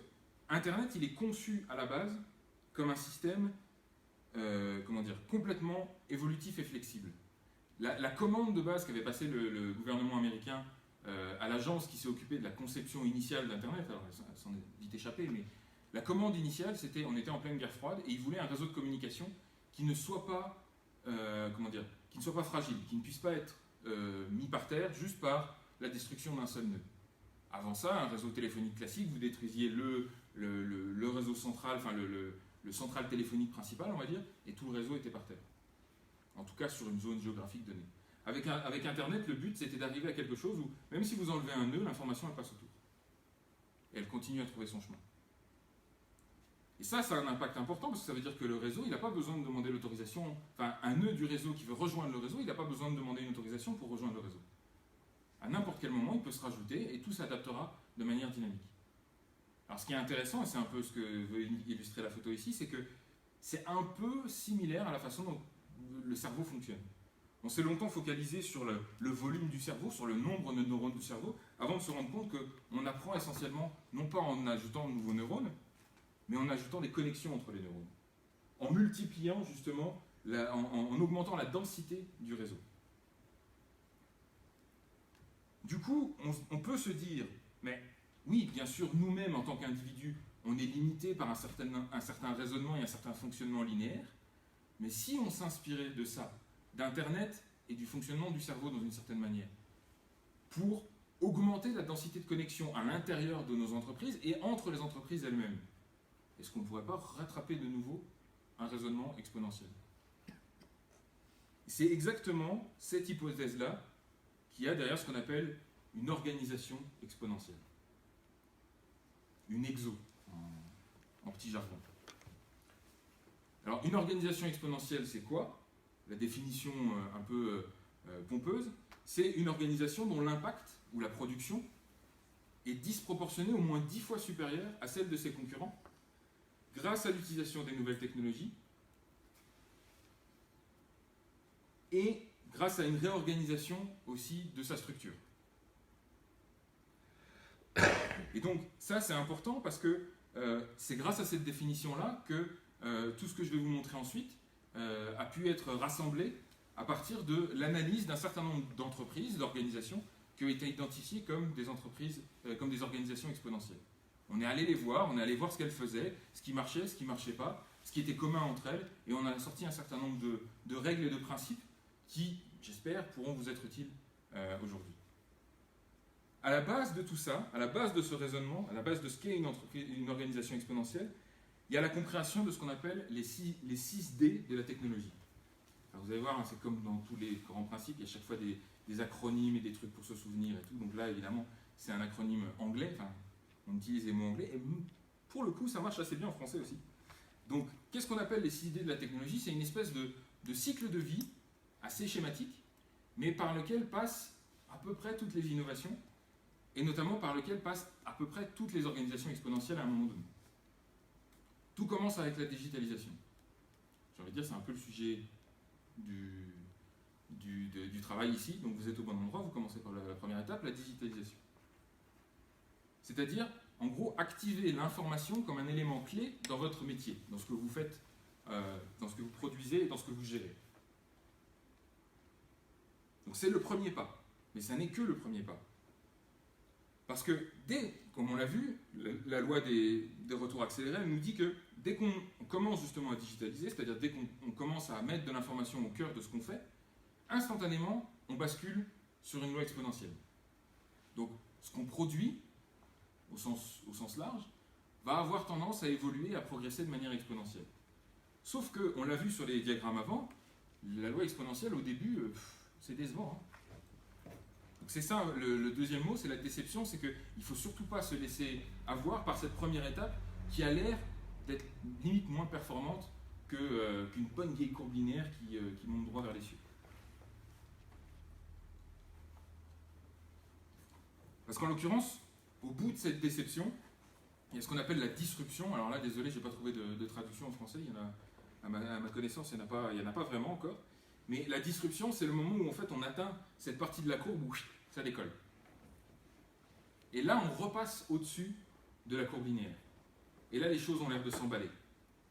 Internet, il est conçu à la base comme un système complètement évolutif et flexible. La commande de base qu'avait passée le gouvernement américain à l'agence qui s'est occupée de la conception initiale d'Internet, alors elle s'en est vite échappée, mais la commande initiale, c'était, on était en pleine guerre froide, et ils voulaient un réseau de communication qui ne soit pas, qui ne soit pas fragile, qui ne puisse pas être mis par terre juste par la destruction d'un seul nœud. Avant ça, un réseau téléphonique classique, vous détruisiez le réseau central, enfin le central téléphonique principal, on va dire, et tout le réseau était par terre. En tout cas sur une zone géographique donnée. Avec Internet, le but c'était d'arriver à quelque chose où, même si vous enlevez un nœud, l'information elle passe autour. Et elle continue à trouver son chemin. Et ça a un impact important parce que ça veut dire que le réseau, il n'a pas besoin de demander l'autorisation. Enfin, un nœud du réseau qui veut rejoindre le réseau, il n'a pas besoin de demander une autorisation pour rejoindre le réseau. À n'importe quel moment, il peut se rajouter et tout s'adaptera de manière dynamique. Alors ce qui est intéressant, et c'est un peu ce que veut illustrer la photo ici, c'est que c'est un peu similaire à la façon dont le cerveau fonctionne. On s'est longtemps focalisé sur le volume du cerveau, sur le nombre de neurones du cerveau, avant de se rendre compte qu'on apprend essentiellement, non pas en ajoutant de nouveaux neurones, mais en ajoutant des connexions entre les neurones. En multipliant justement, en augmentant la densité du réseau. Du coup, on peut se dire, mais oui, bien sûr, nous-mêmes, en tant qu'individus, on est limité par un certain raisonnement et un certain fonctionnement linéaire, mais si on s'inspirait de ça, d'Internet et du fonctionnement du cerveau dans une certaine manière, pour augmenter la densité de connexion à l'intérieur de nos entreprises et entre les entreprises elles-mêmes, est-ce qu'on ne pourrait pas rattraper de nouveau un raisonnement exponentiel ? C'est exactement cette hypothèse-là qui a derrière ce qu'on appelle une organisation exponentielle. Une exo, en petit jargon. Alors, une organisation exponentielle, c'est quoi ? La définition un peu pompeuse, c'est une organisation dont l'impact ou la production est disproportionnée au moins 10 fois supérieure à celle de ses concurrents grâce à l'utilisation des nouvelles technologies et grâce à une réorganisation aussi de sa structure. Et donc ça c'est important parce que c'est grâce à cette définition-là que tout ce que je vais vous montrer ensuite a pu être rassemblé à partir de l'analyse d'un certain nombre d'entreprises, d'organisations qui ont été identifiées comme des entreprises, comme des organisations exponentielles. On est allé les voir, on est allé voir ce qu'elles faisaient, ce qui marchait, ce qui ne marchait pas, ce qui était commun entre elles, et on a sorti un certain nombre de règles et de principes qui, j'espère, pourront vous être utiles aujourd'hui. À la base de tout ça, à la base de ce raisonnement, à la base de ce qu'est une organisation exponentielle, il y a la compréhension de ce qu'on appelle les 6 D de la technologie. Alors vous allez voir, hein, c'est comme dans tous les grands principes, il y a chaque fois des acronymes et des trucs pour se souvenir et tout. Donc là, évidemment, c'est un acronyme anglais, enfin, on utilise les mots anglais, et pour le coup, ça marche assez bien en français aussi. Donc, qu'est-ce qu'on appelle les 6 D de la technologie? C'est une espèce de cycle de vie assez schématique, mais par lequel passent à peu près toutes les innovations, et notamment par lequel passent à peu près toutes les organisations exponentielles à un moment donné. Tout commence avec la digitalisation. J'ai envie de dire, c'est un peu le sujet du travail ici, donc vous êtes au bon endroit, vous commencez par la première étape, la digitalisation. C'est-à-dire, en gros, activer l'information comme un élément clé dans votre métier, dans ce que vous faites, dans ce que vous produisez et dans ce que vous gérez. Donc c'est le premier pas, mais ça n'est que le premier pas. Parce que comme on l'a vu, la loi des retours accélérés elle nous dit que dès qu'on commence justement à digitaliser, c'est-à-dire dès qu'on commence à mettre de l'information au cœur de ce qu'on fait, instantanément, on bascule sur une loi exponentielle. Donc, ce qu'on produit, au sens large, va avoir tendance à évoluer, à progresser de manière exponentielle. Sauf que, on l'a vu sur les diagrammes avant, la loi exponentielle, au début, c'est décevant. Hein. Donc c'est ça, le deuxième mot, c'est la déception, c'est qu'il ne faut surtout pas se laisser avoir par cette première étape qui a l'air d'être limite moins performante qu'une bonne vieille courbe linéaire qui monte droit vers les cieux. Parce qu'en l'occurrence, au bout de cette déception, il y a ce qu'on appelle la disruption. Alors là, désolé, je n'ai pas trouvé de traduction en français, il y en a, à ma connaissance, il n'y en a pas vraiment encore. Mais la disruption, c'est le moment où en fait on atteint cette partie de la courbe où ça décolle. Et là, on repasse au-dessus de la courbe linéaire. Et là, les choses ont l'air de s'emballer.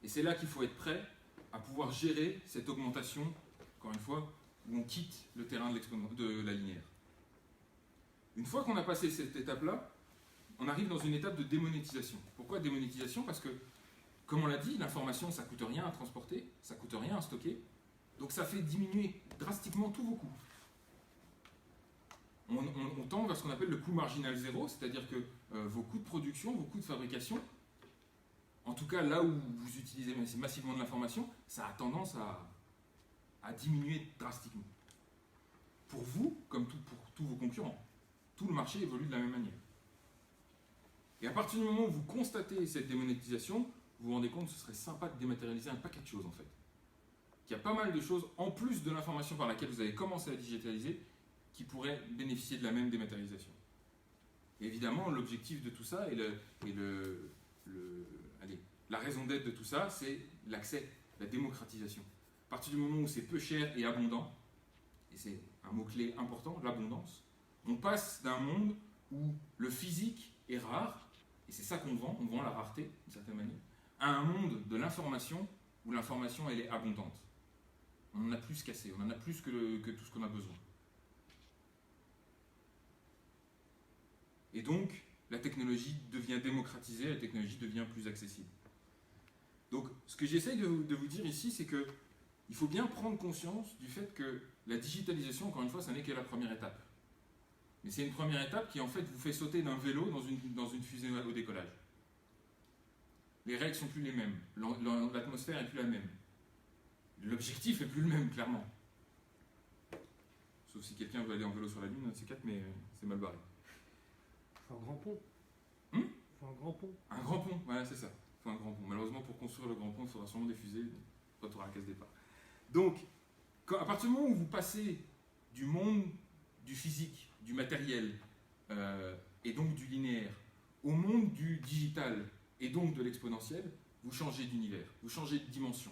Et c'est là qu'il faut être prêt à pouvoir gérer cette augmentation, encore une fois, où on quitte le terrain de la linéaire. Une fois qu'on a passé cette étape-là, on arrive dans une étape de démonétisation. Pourquoi démonétisation? Parce que, comme on l'a dit, l'information, ça ne coûte rien à transporter, ça ne coûte rien à stocker. Donc ça fait diminuer drastiquement tous vos coûts. On tend vers ce qu'on appelle le coût marginal zéro, c'est-à-dire que vos coûts de production, vos coûts de fabrication, en tout cas là où vous utilisez massivement de l'information, ça a tendance à diminuer drastiquement. Pour vous, comme pour tous vos concurrents. Tout le marché évolue de la même manière. Et à partir du moment où vous constatez cette démonétisation, vous vous rendez compte que ce serait sympa de dématérialiser un paquet de choses en fait. Qu'il y a pas mal de choses, en plus de l'information par laquelle vous avez commencé à digitaliser, qui pourraient bénéficier de la même dématérialisation. Et évidemment, l'objectif de tout ça et la raison d'être de tout ça, c'est l'accès, la démocratisation. À partir du moment où c'est peu cher et abondant, et c'est un mot-clé important, l'abondance, on passe d'un monde où le physique est rare, et c'est ça qu'on vend, on vend la rareté d'une certaine manière, à un monde de l'information où l'information elle est abondante. On en a plus qu'assez, on en a plus que tout ce qu'on a besoin. Et donc, la technologie devient démocratisée, la technologie devient plus accessible. Donc, ce que j'essaye de vous dire ici, c'est que il faut bien prendre conscience du fait que la digitalisation, encore une fois, ça n'est que la première étape. Mais c'est une première étape qui, en fait, vous fait sauter d'un vélo dans une fusée au décollage. Les règles ne sont plus les mêmes, l'atmosphère n'est plus la même. L'objectif n'est plus le même, clairement. Sauf si quelqu'un veut aller en vélo sur la Lune, un de ces quatre, mais c'est mal barré. Il faut un grand pont. Il faut un grand pont. Un grand pont, voilà, c'est ça. Il faut un grand pont. Malheureusement, pour construire le grand pont, il faudra sûrement des fusées. Retour à la case départ. Donc, à partir du moment où vous passez du monde du physique, du matériel, et donc du linéaire, au monde du digital, et donc de l'exponentiel, vous changez d'univers, vous changez de dimension.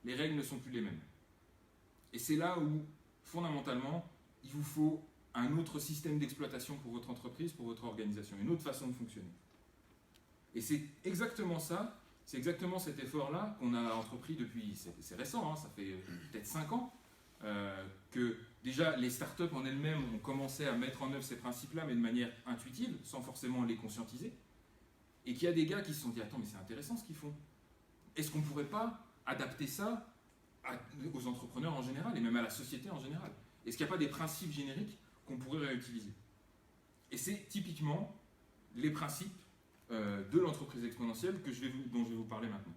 Les règles ne sont plus les mêmes. Et c'est là où, fondamentalement, il vous faut un autre système d'exploitation pour votre entreprise, pour votre organisation, une autre façon de fonctionner. Et c'est exactement ça, c'est exactement cet effort-là qu'on a entrepris depuis, c'est récent, hein, ça fait peut-être 5 ans, que déjà les startups en elles-mêmes ont commencé à mettre en œuvre ces principes-là, mais de manière intuitive, sans forcément les conscientiser. Et qu'il y a des gars qui se sont dit, attends, mais c'est intéressant ce qu'ils font. Est-ce qu'on ne pourrait pas adapter ça aux entrepreneurs en général et même à la société en général? Est-ce qu'il n'y a pas des principes génériques qu'on pourrait réutiliser? Et c'est typiquement les principes de l'entreprise exponentielle dont je vais vous parler maintenant.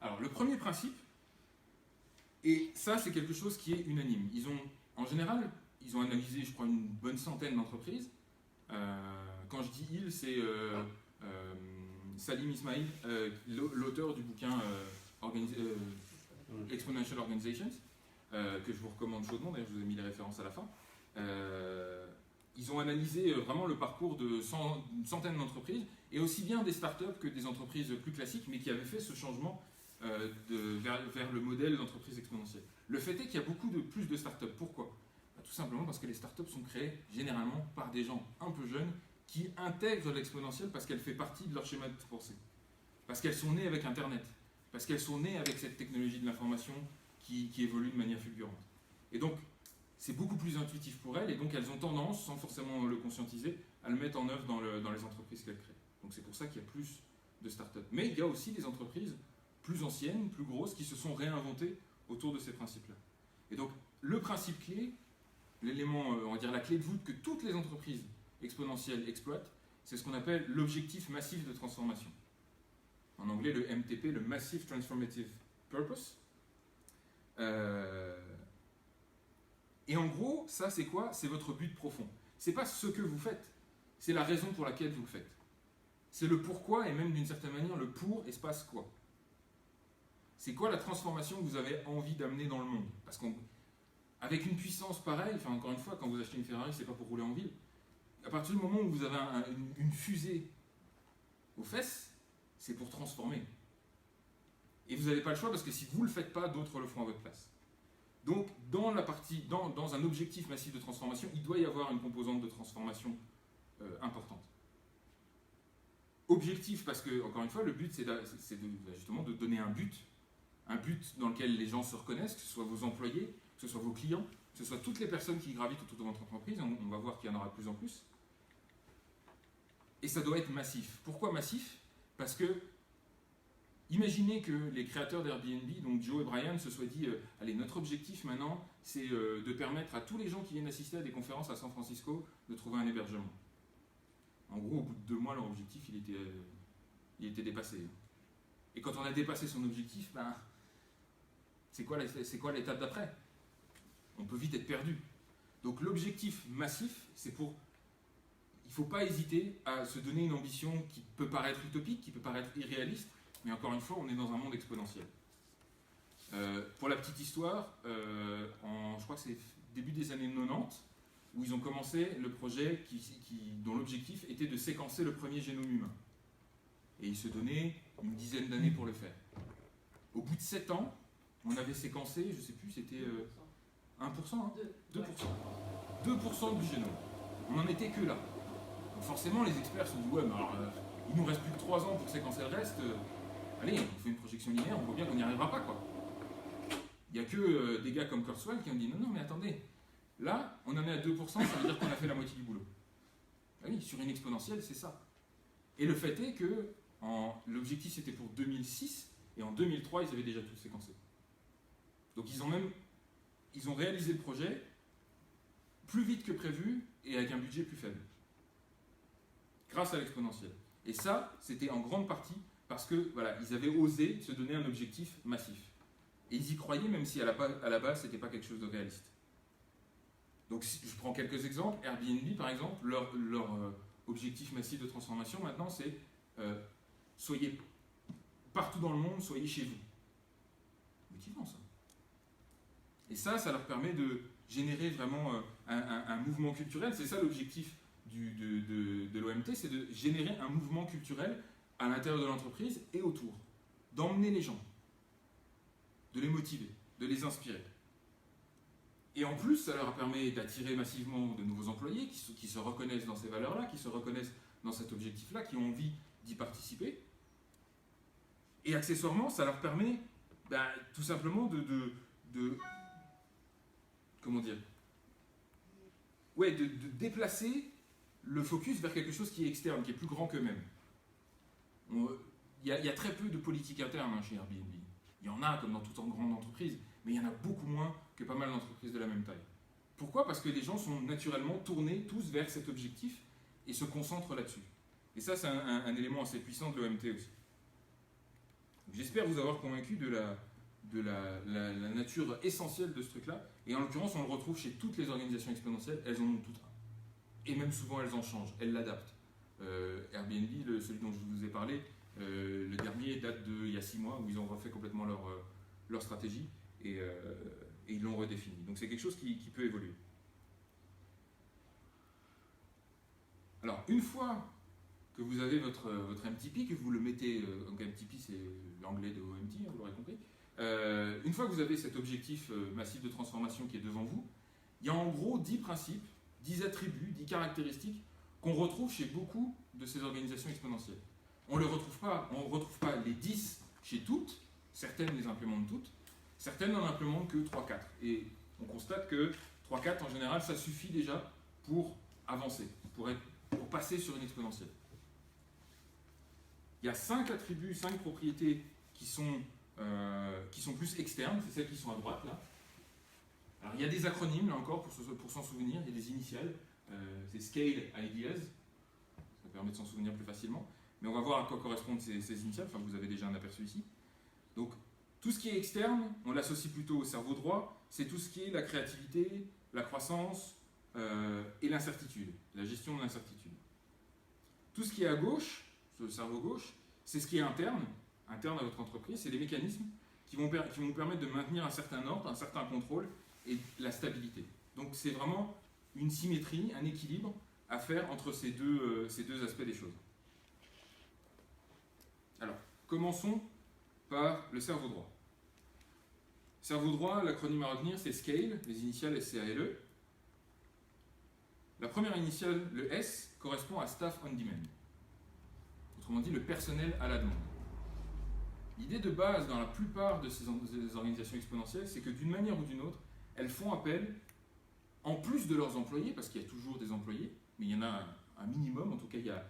Alors, le premier principe, et ça c'est quelque chose qui est unanime. En général, ils ont analysé, je crois, une bonne centaine d'entreprises. Quand je dis ils, c'est Salim Ismail, l'auteur du bouquin Exponential Organizations, que je vous recommande chaudement, d'ailleurs je vous ai mis les références à la fin. Ils ont analysé vraiment le parcours de une centaine d'entreprises, et aussi bien des startups que des entreprises plus classiques, mais qui avaient fait ce changement vers le modèle d'entreprise exponentielle. Le fait est qu'il y a plus de startups. Pourquoi? Tout simplement parce que les startups sont créées généralement par des gens un peu jeunes qui intègrent l'exponentielle parce qu'elle fait partie de leur schéma de pensée. Parce qu'elles sont nées avec Internet. Parce qu'elles sont nées avec cette technologie de l'information qui évolue de manière fulgurante. Et donc, c'est beaucoup plus intuitif pour elles, et donc elles ont tendance, sans forcément le conscientiser, à le mettre en œuvre dans les entreprises qu'elles créent. Donc c'est pour ça qu'il y a plus de startups. Mais il y a aussi des entreprises plus anciennes, plus grosses, qui se sont réinventées autour de ces principes-là. Et donc, le principe clé, l'élément, on va dire la clé de voûte que toutes les entreprises exponentielles exploitent, c'est ce qu'on appelle l'objectif massif de transformation. En anglais, le MTP, le Massive Transformative Purpose. Et en gros, ça c'est quoi? C'est votre but profond. C'est pas ce que vous faites, c'est la raison pour laquelle vous le faites. C'est le pourquoi et même d'une certaine manière le pour espace quoi. C'est quoi la transformation que vous avez envie d'amener dans le monde? Parce qu'avec une puissance pareille, enfin encore une fois, quand vous achetez une Ferrari, c'est pas pour rouler en ville. À partir du moment où vous avez une fusée aux fesses, c'est pour transformer. Et vous n'avez pas le choix parce que si vous ne le faites pas, d'autres le feront à votre place. Donc, dans un objectif massif de transformation, il doit y avoir une composante de transformation importante. Objectif parce que, encore une fois, le but, c'est justement de donner un but dans lequel les gens se reconnaissent, que ce soit vos employés, que ce soit vos clients, que ce soit toutes les personnes qui gravitent autour de votre entreprise. On va voir qu'il y en aura de plus en plus. Et ça doit être massif. Pourquoi massif? Parce que imaginez que les créateurs d'Airbnb, donc Joe et Brian, se soient dit allez, notre objectif maintenant, c'est de permettre à tous les gens qui viennent assister à des conférences à San Francisco de trouver un hébergement. En gros, au bout de 2 mois, leur objectif, il était dépassé. Et quand on a dépassé son objectif, c'est quoi l'étape d'après? On peut vite être perdu. Donc l'objectif massif, c'est pour... Il ne faut pas hésiter à se donner une ambition qui peut paraître utopique, qui peut paraître irréaliste, mais encore une fois, on est dans un monde exponentiel. Pour la petite histoire, je crois que c'est début des années 90, où ils ont commencé le projet dont l'objectif était de séquencer le premier génome humain. Et ils se donnaient une dizaine d'années pour le faire. Au bout de 7 ans, on avait séquencé, je ne sais plus, c'était 1%, hein, 2%. 2% du génome. On n'en était que là. Donc forcément, les experts se sont dit, ouais, mais alors, il nous reste plus que 3 ans pour séquencer le reste. Allez, on fait une projection linéaire, on voit bien qu'on n'y arrivera pas, quoi. Il n'y a que des gars comme Kurzweil qui ont dit, non, mais attendez, là, on en est à 2%, ça veut dire qu'on a fait la moitié du boulot. Ah oui, sur une exponentielle, c'est ça. Et le fait est que l'objectif, c'était pour 2006, et en 2003, ils avaient déjà tout séquencé. Donc ils ont réalisé le projet plus vite que prévu, et avec un budget plus faible. Grâce à l'exponentielle. Et ça, c'était en grande partie parce que voilà, ils avaient osé se donner un objectif massif. Et ils y croyaient, même si à la base, ce n'était pas quelque chose de réaliste. Donc, si je prends quelques exemples. Airbnb, par exemple, leur objectif massif de transformation, maintenant, c'est soyez partout dans le monde, soyez chez vous. Motivant, ça. Et ça leur permet de générer vraiment un mouvement culturel. C'est ça l'objectif de l'OMT, c'est de générer un mouvement culturel à l'intérieur de l'entreprise et autour. D'emmener les gens, de les motiver, de les inspirer. Et en plus, ça leur permet d'attirer massivement de nouveaux employés qui se reconnaissent dans ces valeurs-là, qui se reconnaissent dans cet objectif-là, qui ont envie d'y participer. Et accessoirement, ça leur permet tout simplement comment dire, de déplacer le focus vers quelque chose qui est externe, qui est plus grand qu'eux-mêmes. Il y a très peu de politique interne chez Airbnb. Il y en a comme dans toute grande entreprise, mais il y en a beaucoup moins que pas mal d'entreprises de la même taille. Pourquoi ? Parce que les gens sont naturellement tournés tous vers cet objectif et se concentrent là-dessus. Et ça, c'est un élément assez puissant de l'OMT aussi. J'espère vous avoir convaincu de la nature essentielle de ce truc-là. Et en l'occurrence, on le retrouve chez toutes les organisations exponentielles, elles en ont toutes un. Et même souvent, elles en changent, elles l'adaptent. Airbnb, celui dont je vous ai parlé, le dernier date d'il y a 6 mois, où ils ont refait complètement leur stratégie et ils l'ont redéfini. Donc c'est quelque chose qui peut évoluer. Alors, une fois que vous avez votre MTP, que vous le mettez, donc MTP c'est l'anglais de OMT, vous l'aurez compris, une fois que vous avez cet objectif massif de transformation qui est devant vous, il y a en gros 10 principes, 10 attributs, 10 caractéristiques qu'on retrouve chez beaucoup de ces organisations exponentielles. On ne retrouve pas les 10 chez toutes, certaines les implémentent toutes, certaines n'en implémentent que 3-4. Et on constate que 3-4 en général, ça suffit déjà pour avancer, pour passer sur une exponentielle. Il y a 5 attributs, 5 propriétés qui sont plus externes, c'est celles qui sont à droite là. Alors il y a des acronymes là encore pour s'en souvenir, il y a des initiales, c'est Scale Ideas, ça permet de s'en souvenir plus facilement, mais on va voir à quoi correspondent ces initiales, enfin vous avez déjà un aperçu ici. Donc tout ce qui est externe, on l'associe plutôt au cerveau droit, c'est tout ce qui est la créativité, la croissance et l'incertitude, la gestion de l'incertitude. Tout ce qui est à gauche, le cerveau gauche, c'est ce qui est interne à votre entreprise, c'est les mécanismes qui vont permettre de maintenir un certain ordre, un certain contrôle et la stabilité. Donc c'est vraiment une symétrie, un équilibre à faire entre ces deux aspects des choses. Alors, commençons par le cerveau droit. Cerveau droit, l'acronyme à retenir, c'est SCALE, les initiales SCALE. La première initiale, le S, correspond à Staff on Demand. Autrement dit, le personnel à la demande. L'idée de base dans la plupart de ces organisations exponentielles, c'est que d'une manière ou d'une autre, elles font appel, en plus de leurs employés, parce qu'il y a toujours des employés, mais il y en a un minimum, en tout cas il y a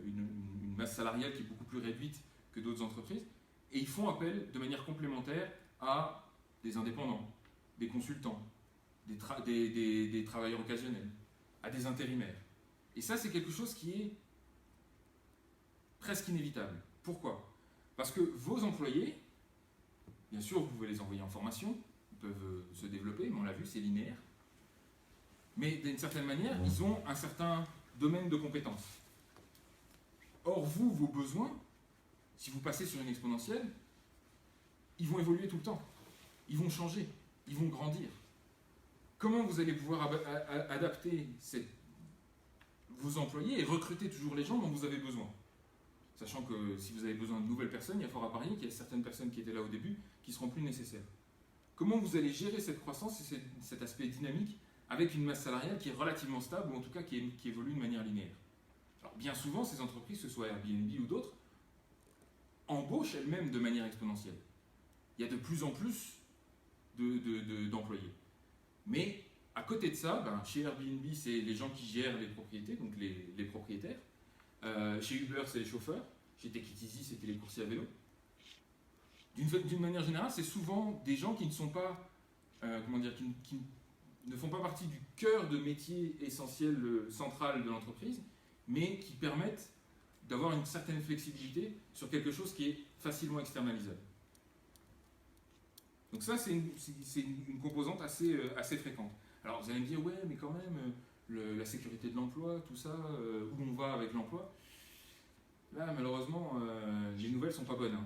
une masse salariale qui est beaucoup plus réduite que d'autres entreprises, et ils font appel de manière complémentaire à des indépendants, des consultants, des travailleurs occasionnels, à des intérimaires. Et ça, c'est quelque chose qui est presque inévitable. Pourquoi ? Parce que vos employés, bien sûr, vous pouvez les envoyer en formation, ils peuvent se développer, mais on l'a vu, c'est linéaire. Mais d'une certaine manière, ils ont un certain domaine de compétences. Or, vos besoins, si vous passez sur une exponentielle, ils vont évoluer tout le temps. Ils vont changer, ils vont grandir. Comment vous allez pouvoir adapter vos employés et recruter toujours les gens dont vous avez besoin ? Sachant que si vous avez besoin de nouvelles personnes, il y a fort à parier qu'il y a certaines personnes qui étaient là au début qui ne seront plus nécessaires. Comment vous allez gérer cette croissance et cet aspect dynamique avec une masse salariale qui est relativement stable ou en tout cas qui évolue de manière linéaire ? Alors bien souvent, ces entreprises, que ce soit Airbnb ou d'autres, embauchent elles-mêmes de manière exponentielle. Il y a de plus en plus d'employés. Mais à côté de ça, chez Airbnb, c'est les gens qui gèrent les propriétés, donc les propriétaires. Chez Uber, c'est les chauffeurs. Chez Take It Easy, c'était les coursiers à vélo. D'une manière générale, c'est souvent des gens qui ne sont pas, qui ne font pas partie du cœur de métier essentiel, central de l'entreprise, mais qui permettent d'avoir une certaine flexibilité sur quelque chose qui est facilement externalisable. Donc ça, c'est une composante assez fréquente. Alors vous allez me dire, ouais, mais quand même, la sécurité de l'emploi, tout ça, où on va avec l'emploi. Là, malheureusement, les nouvelles ne sont pas bonnes.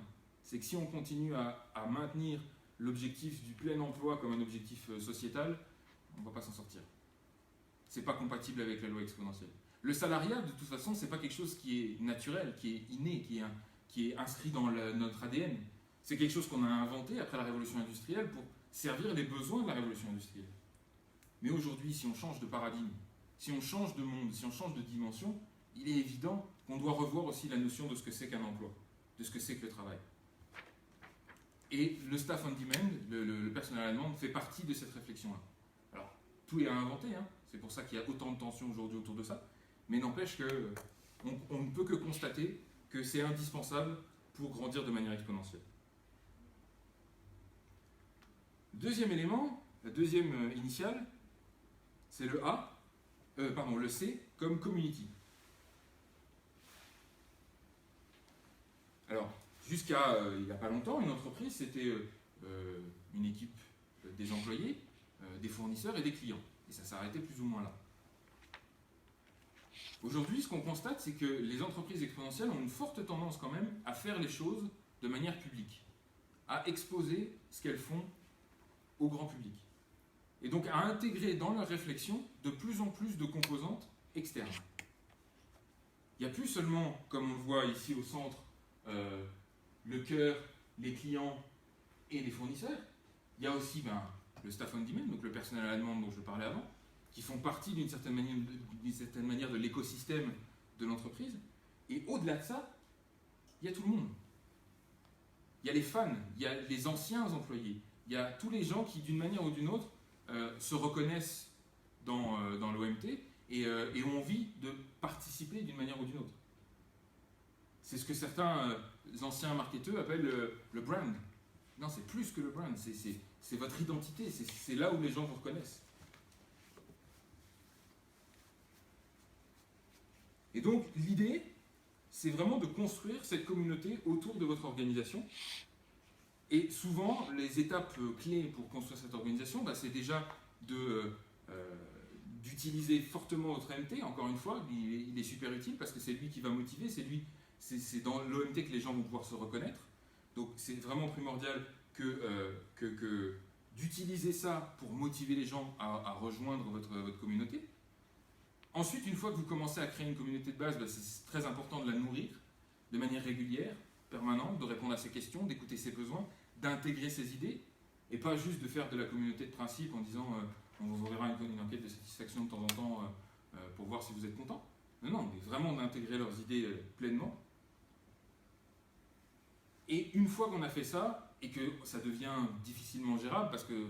C'est que si on continue à maintenir l'objectif du plein emploi comme un objectif sociétal, on ne va pas s'en sortir. Ce n'est pas compatible avec la loi exponentielle. Le salariat, de toute façon, ce n'est pas quelque chose qui est naturel, qui est inné, qui est inscrit dans notre ADN. C'est quelque chose qu'on a inventé après la révolution industrielle pour servir les besoins de la révolution industrielle. Mais aujourd'hui, si on change de paradigme, si on change de monde, si on change de dimension, il est évident qu'on doit revoir aussi la notion de ce que c'est qu'un emploi, de ce que c'est que le travail. Et le staff on demand, le personnel à la demande, fait partie de cette réflexion-là. Alors, tout est à inventer, hein. C'est pour ça qu'il y a autant de tensions aujourd'hui autour de ça, mais n'empêche qu'on ne peut que constater que c'est indispensable pour grandir de manière exponentielle. Deuxième élément, la deuxième initiale, c'est le C comme community. Alors, jusqu'à il n'y a pas longtemps, une entreprise, c'était une équipe des employés, des fournisseurs et des clients. Et ça s'arrêtait plus ou moins là. Aujourd'hui, ce qu'on constate, c'est que les entreprises exponentielles ont une forte tendance quand même à faire les choses de manière publique, à exposer ce qu'elles font au grand public. Et donc à intégrer dans leur réflexion de plus en plus de composantes externes. Il n'y a plus seulement, comme on le voit ici au centre, le cœur, les clients et les fournisseurs. Il y a aussi le staff on demand, donc le personnel à la demande dont je parlais avant, qui font partie d'une certaine manière de l'écosystème de l'entreprise. Et au-delà de ça, il y a tout le monde. Il y a les fans, il y a les anciens employés, il y a tous les gens qui, d'une manière ou d'une autre, se reconnaissent dans l'OMT et ont envie de participer d'une manière ou d'une autre. C'est ce que certains anciens marketeurs appellent le brand. Non, c'est plus que le brand, c'est votre identité, c'est là où les gens vous reconnaissent. Et donc, l'idée, c'est vraiment de construire cette communauté autour de votre organisation. Et souvent, les étapes clés pour construire cette organisation, c'est déjà d'utiliser fortement votre OMT. Encore une fois, il est super utile parce que c'est lui qui va motiver, c'est dans l'OMT que les gens vont pouvoir se reconnaître. Donc, c'est vraiment primordial que d'utiliser ça pour motiver les gens à rejoindre votre communauté. Ensuite, une fois que vous commencez à créer une communauté de base, c'est très important de la nourrir de manière régulière, permanente, de répondre à ses questions, d'écouter ses besoins, d'intégrer ses idées, et pas juste de faire de la communauté de principe en disant on vous enverra une enquête de satisfaction de temps en temps pour voir si vous êtes content. Non, mais vraiment d'intégrer leurs idées pleinement. Et une fois qu'on a fait ça, et que ça devient difficilement gérable, parce que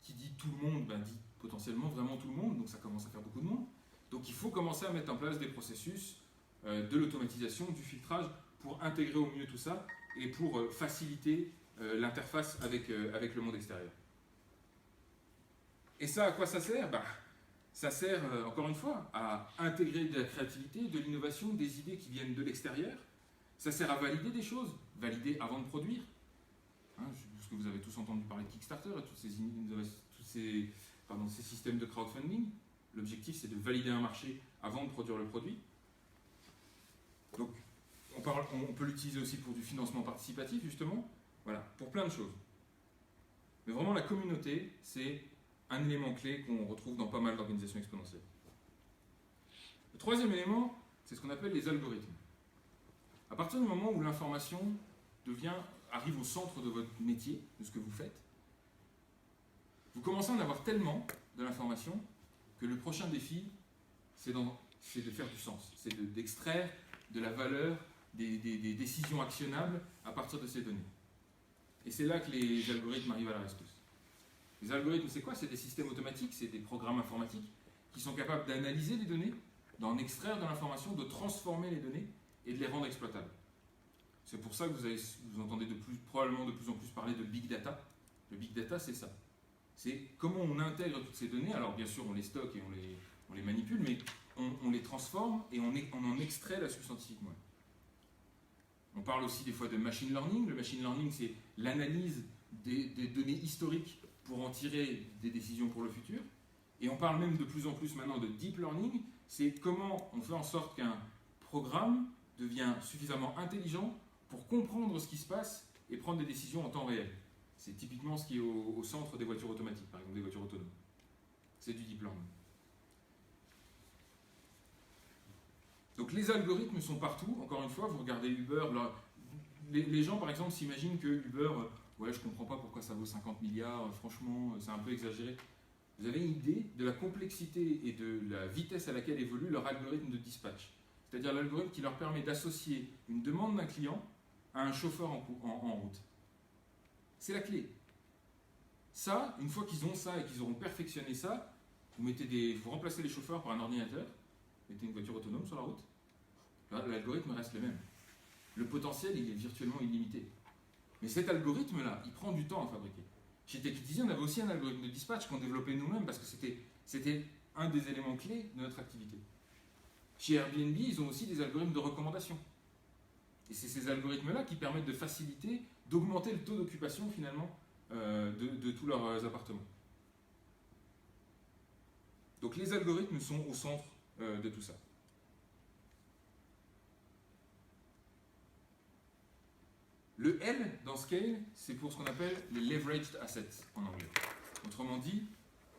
qui dit tout le monde, dit potentiellement vraiment tout le monde, donc ça commence à faire beaucoup de monde. Donc il faut commencer à mettre en place des processus de l'automatisation, du filtrage, pour intégrer au mieux tout ça, et pour faciliter l'interface avec le monde extérieur. Et ça, à quoi ça sert ? Ça sert, encore une fois, à intégrer de la créativité, de l'innovation, des idées qui viennent de l'extérieur. Ça sert à valider des choses, valider avant de produire. Parce que vous avez tous entendu parler de Kickstarter et tous ces systèmes de crowdfunding. L'objectif, c'est de valider un marché avant de produire le produit. Donc, on peut l'utiliser aussi pour du financement participatif, justement. Voilà, pour plein de choses. Mais vraiment, la communauté, c'est un élément clé qu'on retrouve dans pas mal d'organisations exponentielles. Le troisième élément, c'est ce qu'on appelle les algorithmes. À partir du moment où l'information arrive au centre de votre métier, de ce que vous faites, vous commencez à en avoir tellement de l'information que le prochain défi, c'est de faire du sens, c'est d'extraire de la valeur, des décisions actionnables à partir de ces données. Et c'est là que les algorithmes arrivent à la rescousse. Les algorithmes, c'est quoi ? C'est des systèmes automatiques, c'est des programmes informatiques qui sont capables d'analyser les données, d'en extraire de l'information, de transformer les données et de les rendre exploitables. C'est pour ça que vous entendez probablement de plus en plus parler de big data. Le big data, c'est ça. C'est comment on intègre toutes ces données. Alors bien sûr, on les stocke et on les manipule, mais on les transforme et on en extrait la substantifique moelle. On parle aussi des fois de machine learning. Le machine learning, c'est l'analyse des données historiques pour en tirer des décisions pour le futur. Et on parle même de plus en plus maintenant de deep learning. C'est comment on fait en sorte qu'un programme devient suffisamment intelligent pour comprendre ce qui se passe et prendre des décisions en temps réel. C'est typiquement ce qui est au centre des voitures automatiques, par exemple des voitures autonomes. C'est du deep learning. Donc les algorithmes sont partout. Encore une fois, vous regardez Uber, les gens par exemple s'imaginent que Uber, je comprends pas pourquoi ça vaut 50 milliards, franchement c'est un peu exagéré. vous avez une idée de la complexité et de la vitesse à laquelle évolue leur algorithme de dispatch. C'est-à-dire l'algorithme qui leur permet d'associer une demande d'un client à un chauffeur en route. C'est la clé. Ça, une fois qu'ils ont ça et qu'ils auront perfectionné ça, vous remplacez les chauffeurs par un ordinateur, mettez une voiture autonome sur la route, l'algorithme reste le même. Le potentiel, il est virtuellement illimité. Mais cet algorithme-là, il prend du temps à fabriquer. Chez TechEasy, on avait aussi un algorithme de dispatch qu'on développait nous-mêmes parce que c'était un des éléments clés de notre activité. Chez Airbnb, ils ont aussi des algorithmes de recommandation. Et c'est ces algorithmes-là qui permettent de faciliter, d'augmenter le taux d'occupation finalement de tous leurs appartements. Donc les algorithmes sont au centre de tout ça. Le L dans Scale, c'est pour ce qu'on appelle les leveraged assets en anglais. Autrement dit,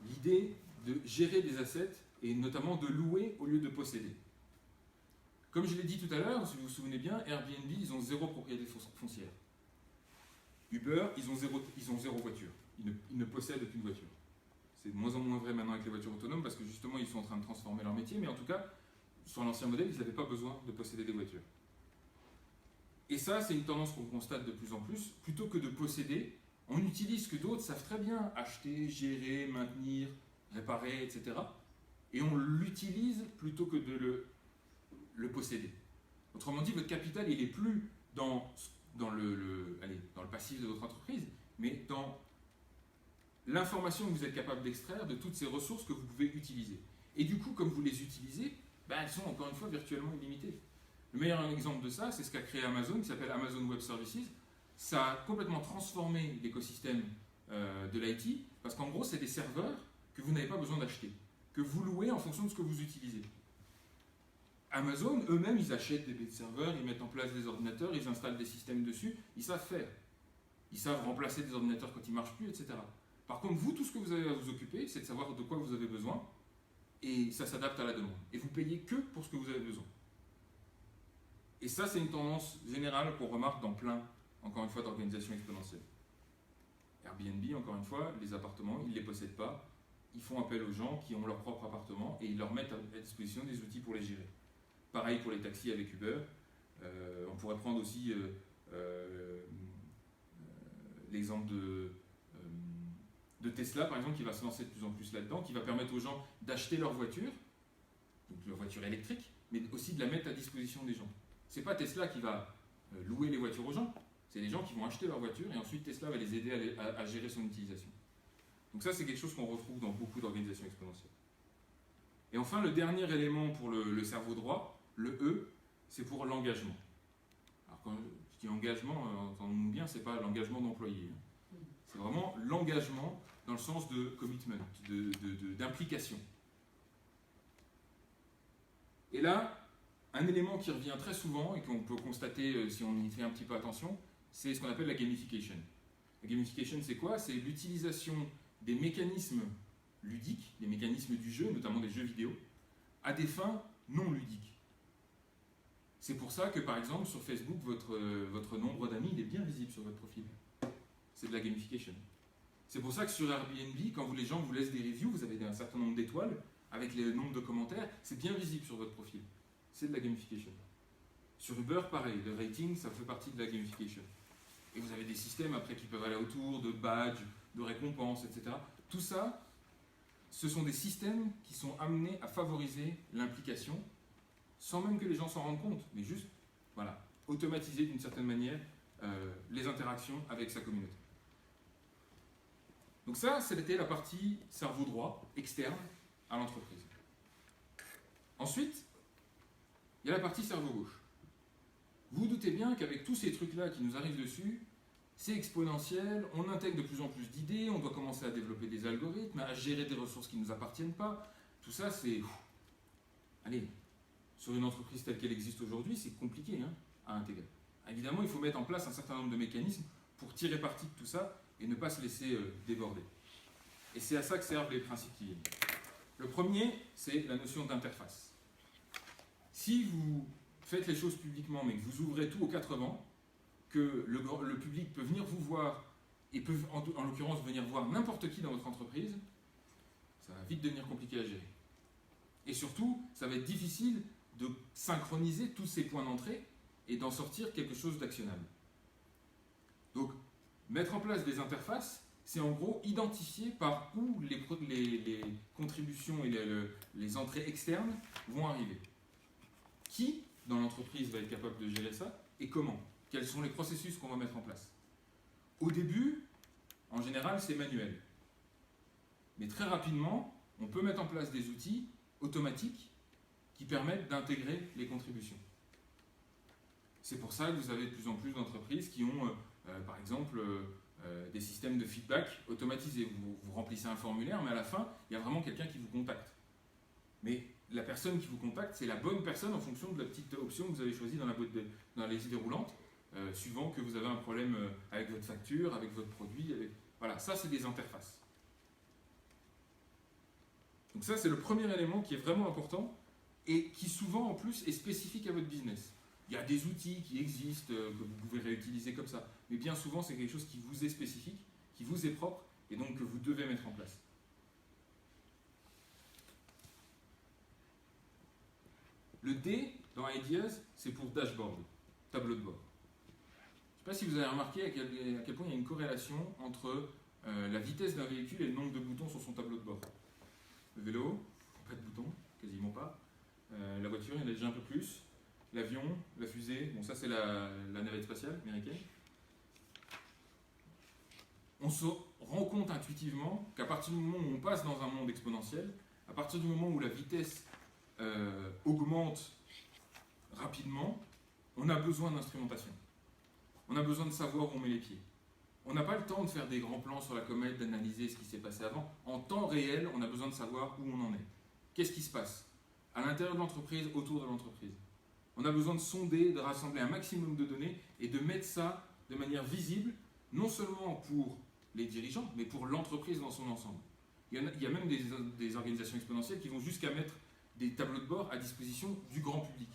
l'idée de gérer des assets et notamment de louer au lieu de posséder. Comme je l'ai dit tout à l'heure, si vous vous souvenez bien, Airbnb, ils ont 0 propriété foncière. Uber, ils ont zéro voiture. Ils ne possèdent aucune voiture. C'est de moins en moins vrai maintenant avec les voitures autonomes parce que justement, ils sont en train de transformer leur métier, mais en tout cas, sur l'ancien modèle, ils n'avaient pas besoin de posséder des voitures. Et ça, c'est une tendance qu'on constate de plus en plus. Plutôt que de posséder, on utilise ce que d'autres savent très bien acheter, gérer, maintenir, réparer, etc. Et on l'utilise plutôt que de le posséder. Autrement dit, votre capital, il n'est plus dans le passif de votre entreprise, mais dans l'information que vous êtes capable d'extraire de toutes ces ressources que vous pouvez utiliser. Et du coup, comme vous les utilisez, elles sont encore une fois virtuellement illimitées. Le meilleur exemple de ça, c'est ce qu'a créé Amazon, qui s'appelle Amazon Web Services. Ça a complètement transformé l'écosystème de l'IT, parce qu'en gros, c'est des serveurs que vous n'avez pas besoin d'acheter, que vous louez en fonction de ce que vous utilisez. Amazon, eux-mêmes, ils achètent des baies de serveurs, ils mettent en place des ordinateurs, ils installent des systèmes dessus, ils savent faire. Ils savent remplacer des ordinateurs quand ils ne marchent plus, etc. Par contre, vous, tout ce que vous avez à vous occuper, c'est de savoir de quoi vous avez besoin, et ça s'adapte à la demande. Et vous payez que pour ce que vous avez besoin. Et ça, c'est une tendance générale qu'on remarque dans plein, encore une fois, d'organisations exponentielles. Airbnb, encore une fois, les appartements, ils ne les possèdent pas. Ils font appel aux gens qui ont leur propre appartement et ils leur mettent à disposition des outils pour les gérer. Pareil pour les taxis avec Uber. On pourrait prendre aussi l'exemple de Tesla, par exemple, qui va se lancer de plus en plus là-dedans, qui va permettre aux gens d'acheter leur voiture, donc leur voiture électrique, mais aussi de la mettre à disposition des gens. C'est pas Tesla qui va louer les voitures aux gens, c'est les gens qui vont acheter leur voiture et ensuite Tesla va les aider à gérer son utilisation. Donc ça, c'est quelque chose qu'on retrouve dans beaucoup d'organisations exponentielles. Et enfin, le dernier élément pour le cerveau droit, le E, c'est pour l'engagement. Alors quand je dis engagement, entendons-nous bien, c'est pas l'engagement d'employé. C'est vraiment l'engagement dans le sens de commitment, d'implication. Et là, un élément qui revient très souvent et qu'on peut constater si on y fait un petit peu attention, c'est ce qu'on appelle la gamification. La gamification, c'est quoi? C'est l'utilisation des mécanismes ludiques, des mécanismes du jeu, notamment des jeux vidéo, à des fins non ludiques. C'est pour ça que, par exemple, sur Facebook, votre nombre d'amis, il est bien visible sur votre profil. C'est de la gamification. C'est pour ça que sur Airbnb, quand les gens vous laissent des reviews, vous avez un certain nombre d'étoiles, avec le nombre de commentaires, c'est bien visible sur votre profil. C'est de la gamification. Sur Uber, pareil, le rating, ça fait partie de la gamification. Et vous avez des systèmes après qui peuvent aller autour, de badges, de récompenses, etc. Tout ça, ce sont des systèmes qui sont amenés à favoriser l'implication, sans même que les gens s'en rendent compte, mais juste, voilà, automatiser d'une certaine manière les interactions avec sa communauté. Donc ça, c'était la partie cerveau droit, externe à l'entreprise. Ensuite, il y a la partie cerveau gauche. Vous vous doutez bien qu'avec tous ces trucs-là qui nous arrivent dessus, c'est exponentiel, on intègre de plus en plus d'idées, on doit commencer à développer des algorithmes, à gérer des ressources qui ne nous appartiennent pas. Tout ça, c'est... Allez, sur une entreprise telle qu'elle existe aujourd'hui, c'est compliqué à intégrer. Évidemment, il faut mettre en place un certain nombre de mécanismes pour tirer parti de tout ça et ne pas se laisser déborder. Et c'est à ça que servent les principes qui viennent. Le premier, c'est la notion d'interface. Si vous faites les choses publiquement, mais que vous ouvrez tout aux 4 vents, que le public peut venir vous voir et peut, en l'occurrence, venir voir n'importe qui dans votre entreprise, Ça va vite devenir compliqué à gérer. Et surtout, ça va être difficile de synchroniser tous ces points d'entrée et d'en sortir quelque chose d'actionnable. Donc, mettre en place des interfaces, c'est en gros identifier par où les contributions et les entrées externes vont arriver. Qui, dans l'entreprise, va être capable de gérer ça et comment? Quels sont les processus qu'on va mettre en place? Au début, en général, c'est manuel. Mais très rapidement, on peut mettre en place des outils automatiques qui permettent d'intégrer les contributions. C'est pour ça que vous avez de plus en plus d'entreprises qui ont, par exemple, des systèmes de feedback automatisés. Vous remplissez un formulaire, mais à la fin, il y a vraiment quelqu'un qui vous contacte. Mais la personne qui vous contacte, c'est la bonne personne en fonction de la petite option que vous avez choisie dans les idées roulantes, suivant que vous avez un problème avec votre facture, avec votre produit. Voilà, ça, c'est des interfaces. Donc ça, c'est le premier élément qui est vraiment important et qui souvent, en plus, est spécifique à votre business. Il y a des outils qui existent, que vous pouvez réutiliser comme ça. Mais bien souvent, c'est quelque chose qui vous est spécifique, qui vous est propre, et donc que vous devez mettre en place. Le D, dans Ideas, c'est pour dashboard, tableau de bord. Je ne sais pas si vous avez remarqué à quel point il y a une corrélation entre la vitesse d'un véhicule et le nombre de boutons sur son tableau de bord. Le vélo, pas de boutons, quasiment pas. La voiture, il y en a déjà un peu plus. L'avion, la fusée, bon ça c'est la navette spatiale américaine. On se rend compte intuitivement qu'à partir du moment où on passe dans un monde exponentiel, à partir du moment où la vitesse augmente rapidement, on a besoin d'instrumentation. On a besoin de savoir où on met les pieds. On n'a pas le temps de faire des grands plans sur la comète, d'analyser ce qui s'est passé avant. En temps réel, on a besoin de savoir où on en est. Qu'est-ce qui se passe à l'intérieur de l'entreprise, autour de l'entreprise? On a besoin de sonder, de rassembler un maximum de données et de mettre ça de manière visible, non seulement pour les dirigeants, mais pour l'entreprise dans son ensemble. Il y a même des organisations exponentielles qui vont jusqu'à mettre des tableaux de bord à disposition du grand public.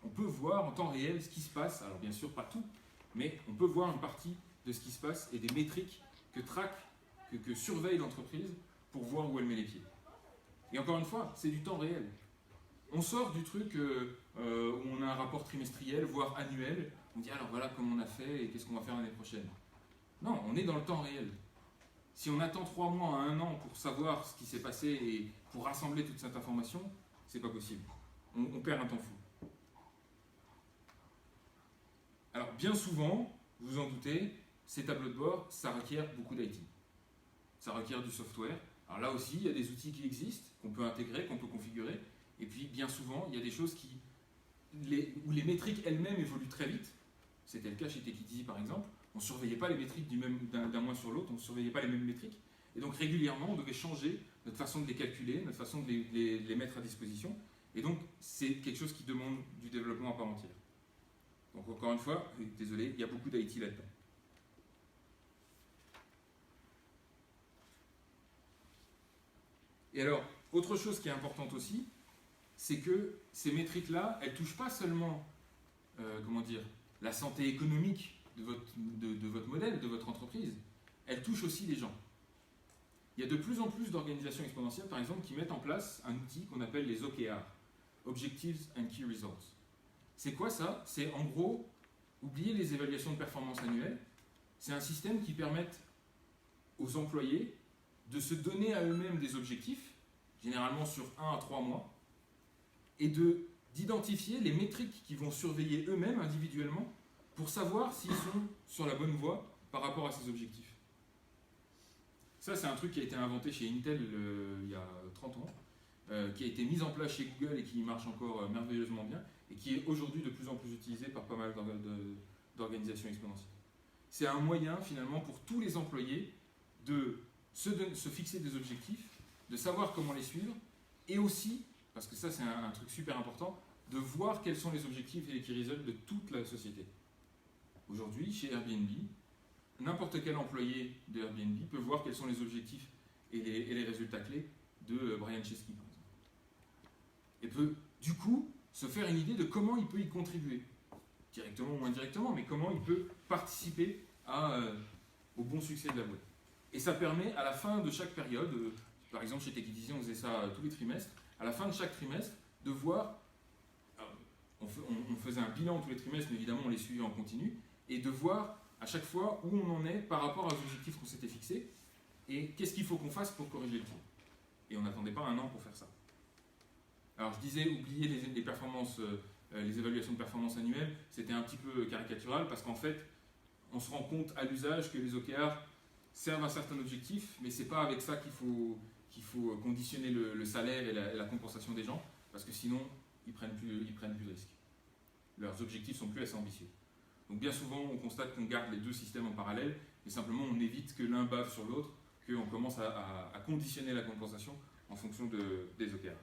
On peut voir en temps réel ce qui se passe, alors bien sûr pas tout, mais on peut voir une partie de ce qui se passe et des métriques que surveille l'entreprise pour voir où elle met les pieds. Et encore une fois, c'est du temps réel. On sort du truc où on a un rapport trimestriel, voire annuel. On dit alors voilà comment on a fait et qu'est-ce qu'on va faire l'année prochaine. Non, on est dans le temps réel. Si on attend 3 mois à 1 an pour savoir ce qui s'est passé et pour rassembler toute cette information, c'est pas possible. On perd un temps fou. Alors bien souvent, vous vous en doutez, ces tableaux de bord, ça requiert beaucoup d'IT. Ça requiert du software. Alors là aussi, il y a des outils qui existent, qu'on peut intégrer, qu'on peut configurer. Et puis, bien souvent, il y a des choses où les métriques elles-mêmes évoluent très vite. C'était le cas chez Techity, par exemple. On ne surveillait pas les métriques d'un mois sur l'autre, on ne surveillait pas les mêmes métriques. Et donc, régulièrement, on devait changer notre façon de les calculer, notre façon de les mettre à disposition. Et donc, c'est quelque chose qui demande du développement à part entière. Donc, encore une fois, désolé, il y a beaucoup d'IT là-dedans. Et alors, autre chose qui est importante aussi, c'est que ces métriques-là, elles ne touchent pas seulement la santé économique de votre modèle, de votre entreprise, elles touchent aussi les gens. Il y a de plus en plus d'organisations exponentielles, par exemple, qui mettent en place un outil qu'on appelle les OKR, Objectives and Key Results. C'est quoi ça? C'est en gros, oubliez les évaluations de performance annuelles, c'est un système qui permet aux employés de se donner à eux-mêmes des objectifs, généralement sur 1 à 3 mois, et d'identifier les métriques qu'ils vont surveiller eux-mêmes individuellement pour savoir s'ils sont sur la bonne voie par rapport à ces objectifs. Ça, c'est un truc qui a été inventé chez Intel il y a 30 ans, qui a été mis en place chez Google et qui marche encore merveilleusement bien, et qui est aujourd'hui de plus en plus utilisé par pas mal d'organisations exponentielles. C'est un moyen, finalement, pour tous les employés de se fixer des objectifs, de savoir comment les suivre, et aussi, parce que ça c'est un truc super important, de voir quels sont les objectifs et les key results de toute la société. Aujourd'hui, chez Airbnb, n'importe quel employé de Airbnb peut voir quels sont les objectifs et les résultats clés de Brian Chesky, par exemple. Et peut, du coup, se faire une idée de comment il peut y contribuer, directement ou indirectement, mais comment il peut participer au bon succès de la boîte. Et ça permet, à la fin de chaque période, Par exemple, chez Techidizzy, on faisait ça tous les trimestres. À la fin de chaque trimestre, de voir, on faisait un bilan tous les trimestres, mais évidemment, on les suivait en continu, et de voir à chaque fois où on en est par rapport aux objectifs qu'on s'était fixés, et qu'est-ce qu'il faut qu'on fasse pour corriger le tir. Et on n'attendait pas un an pour faire ça. Alors, je disais, oublier les performances, les évaluations de performance annuelles, c'était un petit peu caricatural, parce qu'en fait, on se rend compte à l'usage que les OKR servent un certain objectif, mais c'est pas avec ça qu'il faut conditionner le salaire et la compensation des gens, parce que sinon, ils prennent plus de risques. Leurs objectifs sont plus assez ambitieux. Donc bien souvent, on constate qu'on garde les deux systèmes en parallèle, et simplement on évite que l'un bave sur l'autre, qu'on commence à conditionner la compensation en fonction des OKR.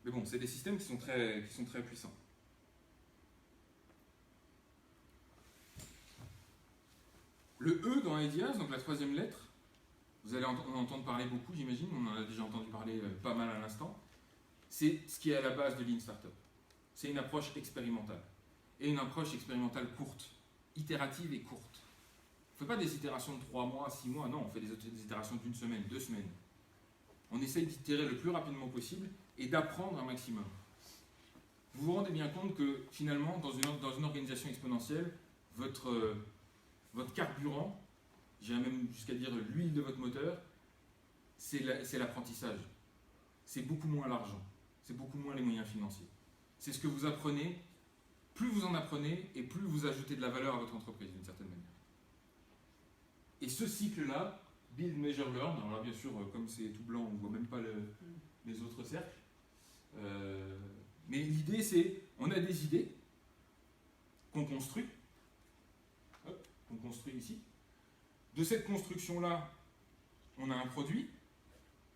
Mais bon, c'est des systèmes qui sont très puissants. Le E dans IDEAS, donc la troisième lettre, vous allez en entendre parler beaucoup, j'imagine, on en a déjà entendu parler pas mal à l'instant. C'est ce qui est à la base de Lean Startup. C'est une approche expérimentale. Et une approche expérimentale courte, itérative et courte. On ne fait pas des itérations de 3 mois, 6 mois, non, on fait des itérations d'une semaine, 2 semaines. On essaye d'itérer le plus rapidement possible et d'apprendre un maximum. Vous vous rendez bien compte que finalement, dans une organisation exponentielle, votre carburant, j'irais même jusqu'à dire l'huile de votre moteur, c'est l'apprentissage. C'est beaucoup moins l'argent, c'est beaucoup moins les moyens financiers. C'est ce que vous apprenez, plus vous en apprenez et plus vous ajoutez de la valeur à votre entreprise d'une certaine manière. Et ce cycle-là, Build, Measure, Learn, alors là bien sûr, comme c'est tout blanc, on ne voit même pas les autres cercles. Mais l'idée c'est, on a des idées qu'on construit, qu'on construit ici. De cette construction-là, on a un produit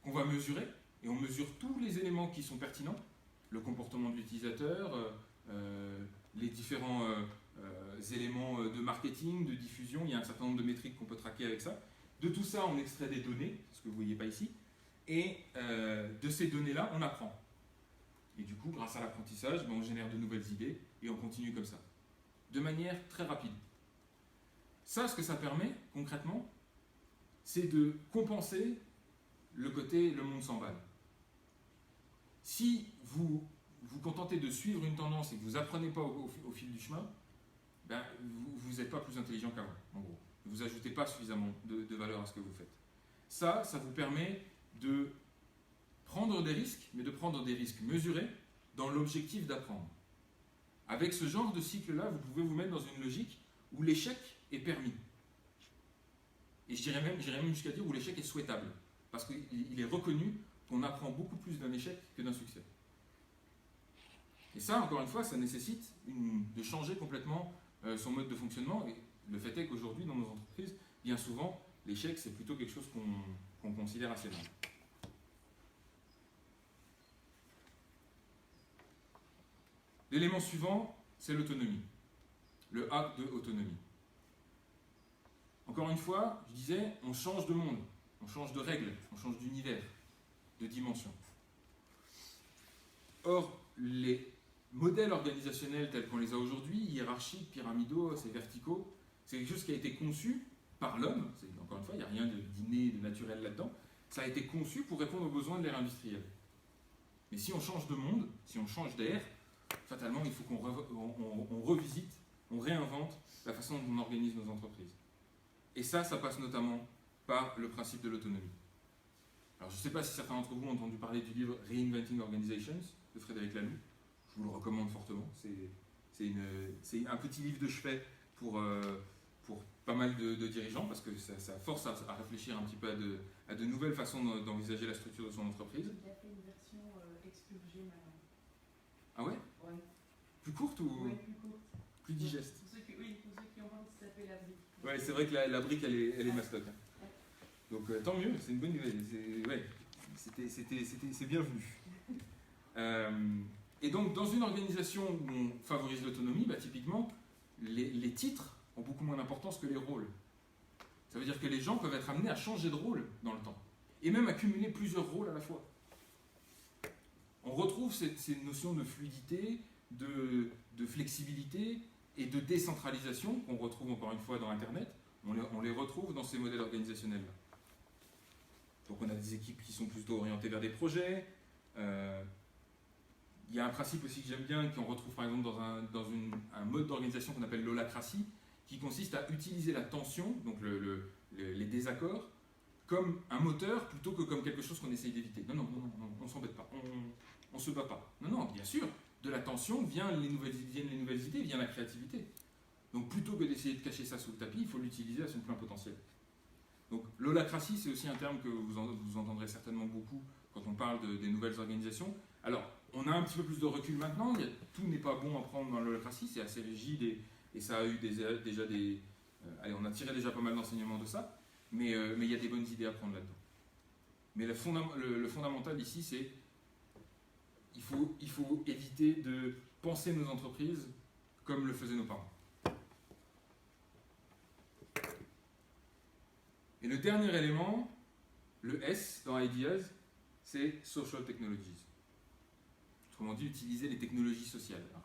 qu'on va mesurer, et on mesure tous les éléments qui sont pertinents, le comportement de l'utilisateur, les différents éléments de marketing, de diffusion, il y a un certain nombre de métriques qu'on peut traquer avec ça. De tout ça, on extrait des données, ce que vous ne voyez pas ici, et de ces données-là, on apprend. Et du coup, grâce à l'apprentissage, on génère de nouvelles idées, et on continue comme ça, de manière très rapide. Ça, ce que ça permet, concrètement, c'est de compenser le côté « le monde s'emballe ». Si vous vous contentez de suivre une tendance et que vous n'apprenez pas au fil du chemin, ben, vous n'êtes pas plus intelligent qu'avant, en gros. Vous n'ajoutez pas suffisamment de valeur à ce que vous faites. Ça vous permet de prendre des risques, mais de prendre des risques mesurés dans l'objectif d'apprendre. Avec ce genre de cycle-là, vous pouvez vous mettre dans une logique où l'échec est permis. Et j'irais même jusqu'à dire où l'échec est souhaitable. Parce qu'il est reconnu qu'on apprend beaucoup plus d'un échec que d'un succès. Et ça, encore une fois, ça nécessite de changer complètement son mode de fonctionnement. Et le fait est qu'aujourd'hui, dans nos entreprises, bien souvent, l'échec, c'est plutôt quelque chose qu'on considère assez mal. L'élément suivant, c'est l'autonomie. Le A de autonomie. Encore une fois, je disais, on change de monde, on change de règles, on change d'univers, de dimension. Or, les modèles organisationnels tels qu'on les a aujourd'hui, hiérarchiques, pyramidaux, c'est verticaux, c'est quelque chose qui a été conçu par l'homme. Encore une fois, il n'y a rien d'inné, de naturel là-dedans. Ça a été conçu pour répondre aux besoins de l'ère industrielle. Mais si on change de monde, si on change d'ère, fatalement, il faut qu'on revisite, on réinvente la façon dont on organise nos entreprises. Et ça passe notamment par le principe de l'autonomie. Alors, je ne sais pas si certains d'entre vous ont entendu parler du livre Reinventing Organizations de Frédéric Laloux. Je vous le recommande fortement. C'est un petit livre de chevet pour pas mal de dirigeants, parce que ça force à réfléchir un petit peu à de nouvelles façons d'envisager la structure de son entreprise. Il a fait une version expurgée maintenant. Ah ouais? Ouais. Plus courte ou Oui, plus courte. plus digeste? Pour ceux qui ont envie de se taper la brique. Ouais, c'est vrai que la brique, elle est mastoc. Hein. Donc tant mieux, c'est une bonne nouvelle. C'est bienvenu. Et donc, dans une organisation où on favorise l'autonomie, typiquement, les titres ont beaucoup moins d'importance que les rôles. Ça veut dire que les gens peuvent être amenés à changer de rôle dans le temps, et même à cumuler plusieurs rôles à la fois. On retrouve ces notions de fluidité, de flexibilité et de décentralisation qu'on retrouve encore une fois dans Internet. On les retrouve dans ces modèles organisationnels-là. Donc on a des équipes qui sont plutôt orientées vers des projets. Il y a un principe aussi que j'aime bien, qu'on retrouve par exemple dans un mode d'organisation qu'on appelle l'holacratie, qui consiste à utiliser la tension, donc les désaccords, comme un moteur plutôt que comme quelque chose qu'on essaye d'éviter. Non, on ne s'embête pas, on ne se bat pas. Non, bien sûr, de la tension viennent les nouvelles idées, vient la créativité. Donc plutôt que d'essayer de cacher ça sous le tapis, il faut l'utiliser à son plein potentiel. Donc l'holacratie, c'est aussi un terme que vous entendrez certainement beaucoup quand on parle des nouvelles organisations. Alors, on a un petit peu plus de recul maintenant, tout n'est pas bon à prendre dans l'holacratie, c'est assez rigide et ça a eu déjà des... allez, on a tiré déjà pas mal d'enseignements de ça, mais il y a des bonnes idées à prendre là-dedans. Mais le fondamental ici, c'est il faut éviter de penser nos entreprises comme le faisaient nos parents. Et le dernier élément, le S dans Ideas, c'est Social Technologies. Autrement dit, utiliser les technologies sociales. Alors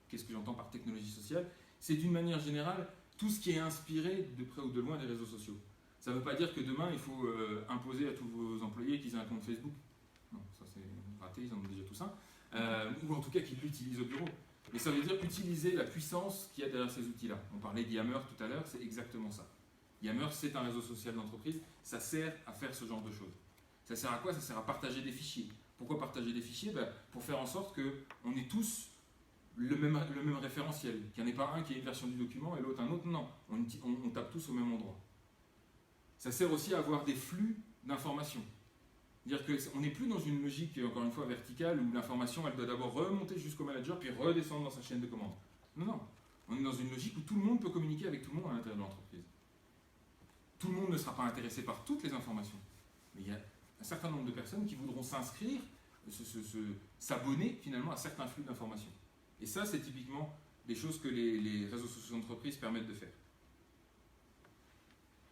qu'est-ce que j'entends par technologie sociale? C'est d'une manière générale tout ce qui est inspiré de près ou de loin des réseaux sociaux. Ça ne veut pas dire que demain, il faut imposer à tous vos employés qu'ils aient un compte Facebook. Non, ça c'est raté, ils en ont déjà tout ça. Ou en tout cas qu'ils l'utilisent au bureau. Mais ça veut dire utiliser la puissance qu'il y a derrière ces outils-là. On parlait d'Yammer tout à l'heure, c'est exactement ça. Yammer, c'est un réseau social d'entreprise, ça sert à faire ce genre de choses. Ça sert à quoi? Ça sert à partager des fichiers. Pourquoi partager des fichiers? Pour faire en sorte qu'on ait tous le même référentiel, qu'il n'y en ait pas un qui ait une version du document et l'autre un autre. Non, on tape tous au même endroit. Ça sert aussi à avoir des flux d'informations. C'est-à-dire qu'on n'est plus dans une logique, encore une fois, verticale, où l'information, elle doit d'abord remonter jusqu'au manager, puis redescendre dans sa chaîne de commande. Non. On est dans une logique où tout le monde peut communiquer avec tout le monde à l'intérieur de l'entreprise. Tout le monde ne sera pas intéressé par toutes les informations. Mais il y a un certain nombre de personnes qui voudront s'inscrire, s'abonner finalement à certains flux d'informations. Et ça, c'est typiquement des choses que les réseaux sociaux d'entreprise permettent de faire.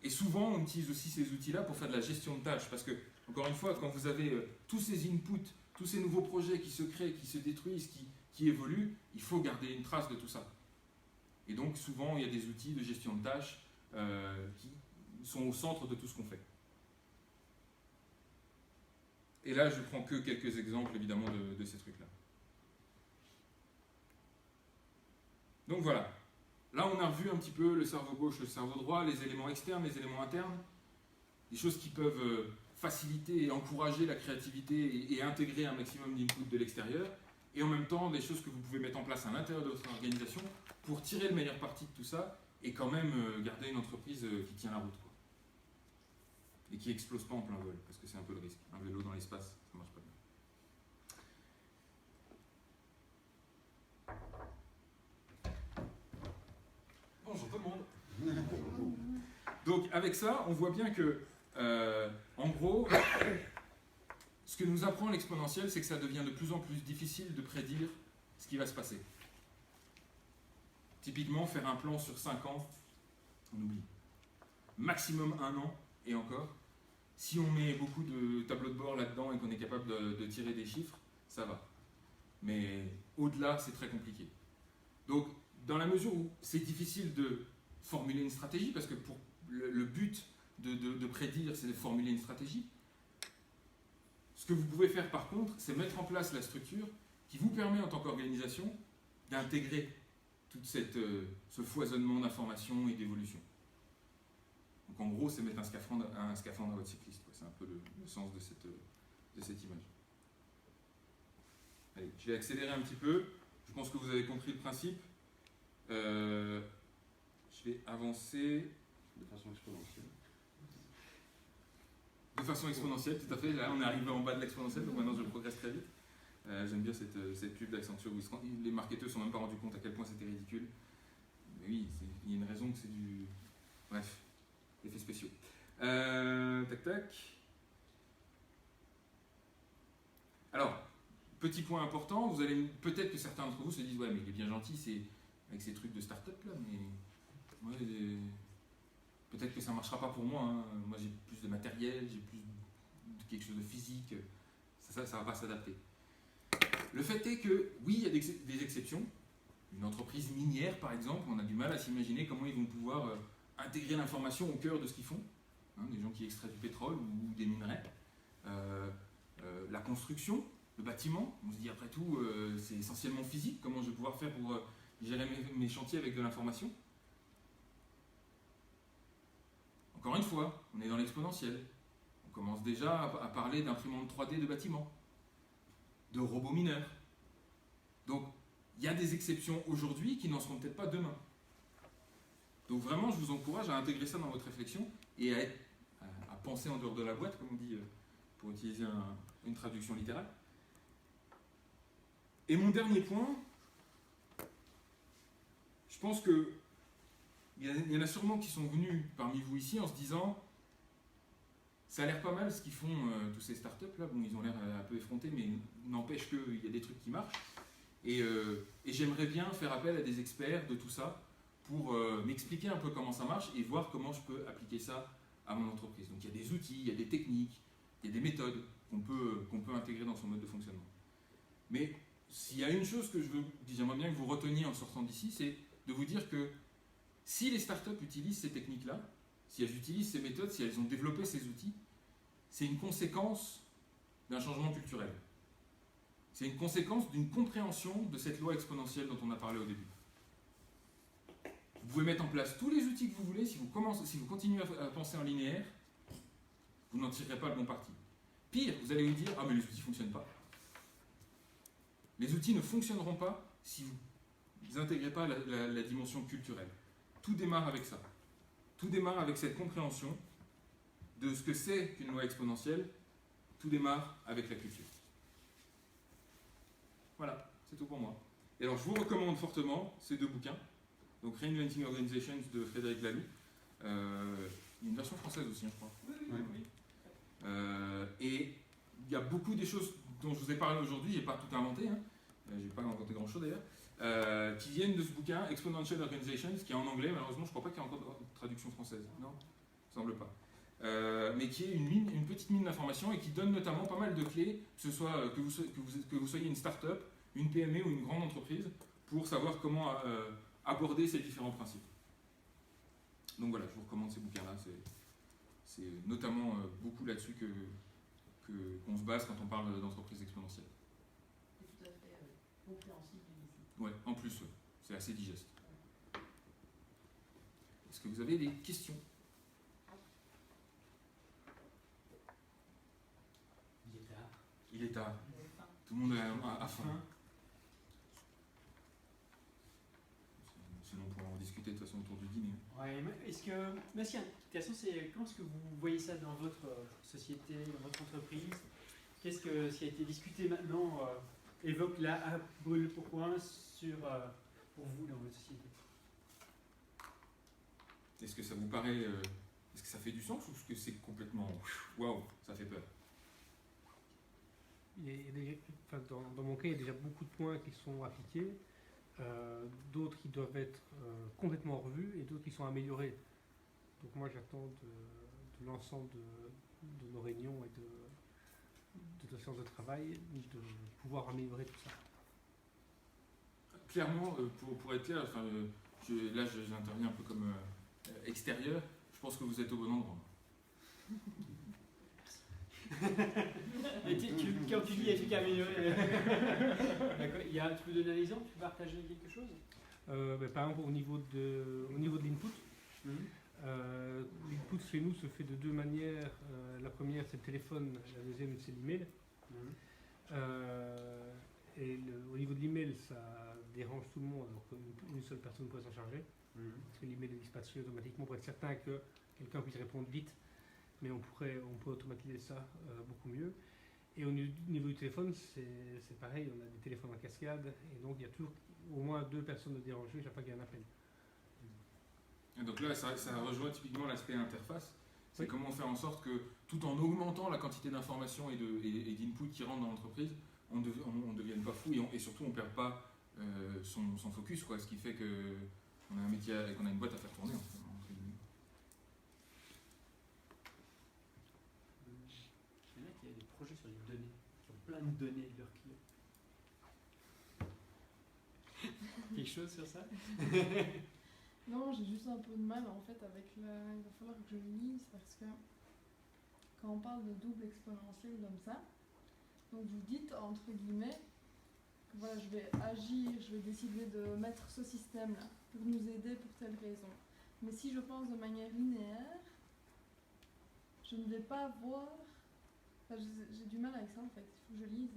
Et souvent, on utilise aussi ces outils-là pour faire de la gestion de tâches. Parce que, encore une fois, quand vous avez tous ces inputs, tous ces nouveaux projets qui se créent, qui se détruisent, qui évoluent, il faut garder une trace de tout ça. Et donc, souvent, il y a des outils de gestion de tâches qui sont au centre de tout ce qu'on fait. Et là, je ne prends que quelques exemples, évidemment, de ces trucs-là. Donc voilà. Là, on a revu un petit peu le cerveau gauche, le cerveau droit, les éléments externes, les éléments internes, des choses qui peuvent faciliter et encourager la créativité et intégrer un maximum d'input de l'extérieur, et en même temps, des choses que vous pouvez mettre en place à l'intérieur de votre organisation pour tirer le meilleur parti de tout ça et quand même garder une entreprise qui tient la route, quoi. Et qui n'explose pas en plein vol, parce que c'est un peu le risque. Un vélo dans l'espace, ça ne marche pas bien. Bonjour tout le monde. Donc avec ça, on voit bien que, en gros, ce que nous apprend l'exponentiel, c'est que ça devient de plus en plus difficile de prédire ce qui va se passer. Typiquement, faire un plan sur 5 ans, on oublie. Maximum 1 an, et encore. Si on met beaucoup de tableaux de bord là-dedans et qu'on est capable de tirer des chiffres, ça va. Mais au-delà, c'est très compliqué. Donc, dans la mesure où c'est difficile de formuler une stratégie, parce que pour le but de prédire, c'est de formuler une stratégie, ce que vous pouvez faire par contre, c'est mettre en place la structure qui vous permet en tant qu'organisation d'intégrer tout ce foisonnement d'informations et d'évolution. Donc en gros, c'est mettre un scaphandre à votre cycliste. C'est un peu le sens de cette image. Allez, je vais accélérer un petit peu. Je pense que vous avez compris le principe. Je vais avancer de façon exponentielle. De façon exponentielle, tout à fait. Là, on est arrivé en bas de l'exponentielle, donc maintenant je progresse très vite. J'aime bien cette pub d'Accenture où les marketeurs ne se sont même pas rendus compte à quel point c'était ridicule. Mais oui, il y a une raison que c'est du... Bref, effets spéciaux. Tac. Alors, petit point important, vous allez peut-être que certains d'entre vous se disent « Ouais, mais il est bien gentil, c'est avec ces trucs de start-up là, mais ouais, peut-être que ça ne marchera pas pour moi. Hein. Moi, j'ai plus de matériel, j'ai plus de quelque chose de physique. Ça ne va pas s'adapter. » Le fait est que, oui, il y a des exceptions. Une entreprise minière, par exemple, on a du mal à s'imaginer comment ils vont pouvoir intégrer l'information au cœur de ce qu'ils font. des gens qui extraient du pétrole ou des minerais. La construction, le bâtiment, on se dit après tout, c'est essentiellement physique, comment je vais pouvoir faire pour gérer mes chantiers avec de l'information. Encore une fois, on est dans l'exponentiel. On commence déjà à parler d'imprimantes 3D de bâtiments, de robots mineurs. Donc, il y a des exceptions aujourd'hui qui n'en seront peut-être pas demain. Donc vraiment, je vous encourage à intégrer ça dans votre réflexion et à penser en dehors de la boîte, comme on dit, pour utiliser une traduction littérale. Et mon dernier point, je pense que il y en a sûrement qui sont venus parmi vous ici en se disant ça a l'air pas mal ce qu'ils font tous ces startups là, bon ils ont l'air un peu effrontés mais n'empêche qu'il y a des trucs qui marchent et j'aimerais bien faire appel à des experts de tout ça pour m'expliquer un peu comment ça marche et voir comment je peux appliquer ça à mon entreprise. Donc il y a des outils, il y a des techniques, il y a des méthodes qu'on peut intégrer dans son mode de fonctionnement. Mais s'il y a une chose que j'aimerais bien que vous reteniez en sortant d'ici, c'est de vous dire que si les startups utilisent ces techniques-là, si elles utilisent ces méthodes, si elles ont développé ces outils, c'est une conséquence d'un changement culturel. C'est une conséquence d'une compréhension de cette loi exponentielle dont on a parlé au début. Vous pouvez mettre en place tous les outils que vous voulez, si vous continuez à penser en linéaire, vous n'en tirerez pas le bon parti. Pire, vous allez vous dire « Ah mais les outils ne fonctionnent pas ». Les outils ne fonctionneront pas si vous n'intégrez pas la dimension culturelle. Tout démarre avec ça. Tout démarre avec cette compréhension de ce que c'est qu'une loi exponentielle. Tout démarre avec la culture. Voilà, c'est tout pour moi. Et alors, je vous recommande fortement ces deux bouquins. Donc, Reinventing Organizations de Frédéric Laloux. Il y a une version française aussi, je crois. Oui. Et il y a beaucoup des choses dont je vous ai parlé aujourd'hui, je n'ai pas tout inventé, hein. Je n'ai pas inventé grand-chose d'ailleurs, qui viennent de ce bouquin, Exponential Organizations, qui est en anglais, malheureusement je ne crois pas qu'il y ait encore de traduction française, non, il ne semble pas. Mais qui est une petite mine d'informations et qui donne notamment pas mal de clés, que ce soit que vous soyez une start-up, une PME ou une grande entreprise, pour savoir comment aborder ces différents principes. Donc voilà, je vous recommande ces bouquins-là, c'est notamment beaucoup là-dessus qu'on se base quand on parle d'entreprise exponentielle. C'est tout à fait compréhensible et lisible. Ouais, en plus, c'est assez digeste. Est-ce que vous avez des questions? Il est tard. Il est tard. Tout le monde a faim. Sinon, on pourra en discuter de toute façon autour du dîner. Ouais, mais est-ce que. Mais si, question, c'est comment est-ce que vous voyez ça dans votre société, dans votre entreprise? Qu'est-ce que ce qui a été discuté maintenant évoque là à brûle pour point sur pour vous dans votre société? Est-ce que ça vous paraît. Est-ce que ça fait du sens ou est-ce que c'est complètement. Waouh, ça fait peur? Dans mon cas, il y a déjà beaucoup de points qui sont appliqués, d'autres qui doivent être complètement revus et d'autres qui sont améliorés. Donc moi j'attends de l'ensemble de nos réunions et de nos séances de travail de pouvoir améliorer tout ça. Clairement, pour être clair, enfin, là j'interviens un peu comme extérieur, je pense que vous êtes au bon endroit. Et quand tu dis il y a des trucs à améliorer, d'accord. Tu peux donner un exemple, tu peux partager quelque chose? Par exemple, au niveau de l'input, l'input chez nous se fait de deux manières. La première, c'est le téléphone, la deuxième, c'est l'email. Au niveau de l'email, ça dérange tout le monde, alors qu'une seule personne pourrait s'en charger. Parce que l'email est dispatché automatiquement pour être certain que quelqu'un puisse répondre vite. Mais on peut automatiser ça beaucoup mieux. Et au niveau du téléphone, c'est pareil, on a des téléphones en cascade, et donc il y a toujours au moins deux personnes à déranger chaque fois qu'il y a un appel. Et donc là, ça rejoint typiquement l'aspect interface. C'est Oui. comment faire en sorte que, tout en augmentant la quantité d'informations et d'input qui rentrent dans l'entreprise, on ne devienne pas fou et surtout on ne perd pas son focus, quoi, ce qui fait qu'on a un métier et qu'on a une boîte à faire tourner. En fait. Il y en a qui ont des projets sur les données, qui ont plein de données de leurs clients. Quelque chose sur ça? Non, j'ai juste un peu de mal en fait avec il va falloir que je lise parce que quand on parle de double exponentielle comme ça, donc vous dites entre guillemets que voilà, je vais agir, je vais décider de mettre ce système-là pour nous aider pour telle raison. Mais si je pense de manière linéaire, je ne vais pas voir. Enfin, j'ai du mal avec ça en fait, il faut que je lise.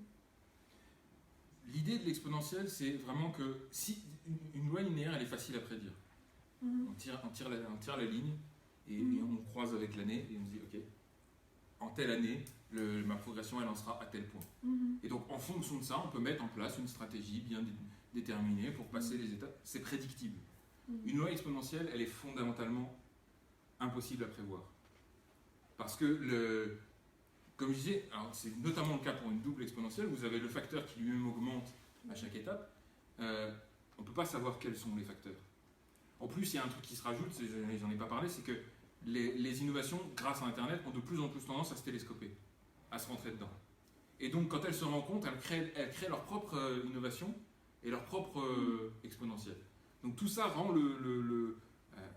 L'idée de l'exponentielle, c'est vraiment que si une loi linéaire, elle est facile à prédire. On tire la ligne et on croise avec l'année et on se dit ok, en telle année, ma progression elle en sera à tel point. Et donc en fonction de ça, on peut mettre en place une stratégie bien déterminée pour passer les étapes. C'est prédictible. Une loi exponentielle, elle est fondamentalement impossible à prévoir. Parce que comme je disais, alors c'est notamment le cas pour une double exponentielle, vous avez le facteur qui lui-même augmente à chaque étape. On ne peut pas savoir quels sont les facteurs. En plus, il y a un truc qui se rajoute, j'en ai pas parlé, c'est que les innovations, grâce à Internet, ont de plus en plus tendance à se télescoper, à se rentrer dedans. Et donc, quand elles se rencontrent, elles créent leur propre innovation et leur propre exponentielle. Donc tout ça rend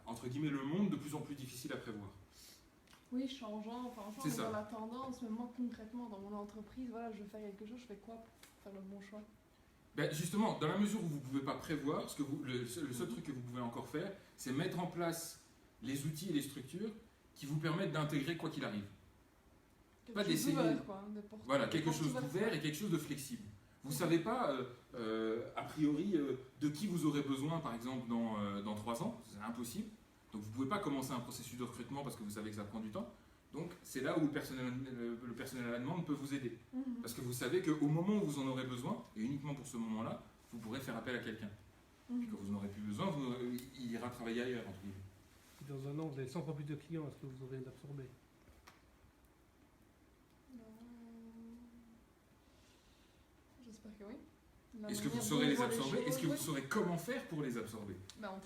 entre guillemets, le monde de plus en plus difficile à prévoir. Oui, changeant C'est ça. dans la tendance, mais moi concrètement dans mon entreprise, voilà, je veux faire quelque chose, je fais quoi pour faire le bon choix? Ben justement, dans la mesure où vous ne pouvez pas prévoir, le seul truc que vous pouvez encore faire, c'est mettre en place les outils et les structures qui vous permettent d'intégrer quoi qu'il arrive. Pas d'essayer. Voilà, quelque chose d'ouvert et quelque chose de flexible. Vous ne savez pas, a priori, de qui vous aurez besoin, par exemple, dans 3 ans. C'est impossible. Donc vous ne pouvez pas commencer un processus de recrutement parce que vous savez que ça prend du temps. Donc c'est là où le personnel à la demande peut vous aider. Parce que vous savez qu'au moment où vous en aurez besoin, et uniquement pour ce moment-là, vous pourrez faire appel à quelqu'un. Puis quand vous n'en aurez plus besoin, il ira travailler ailleurs, entre guillemets. Si dans un an, vous avez 100 fois plus de clients, est-ce que vous aurez l'absorbé? J'espère que oui. Est-ce que vous saurez les absorber? Est-ce que vous saurez comment faire pour les absorber?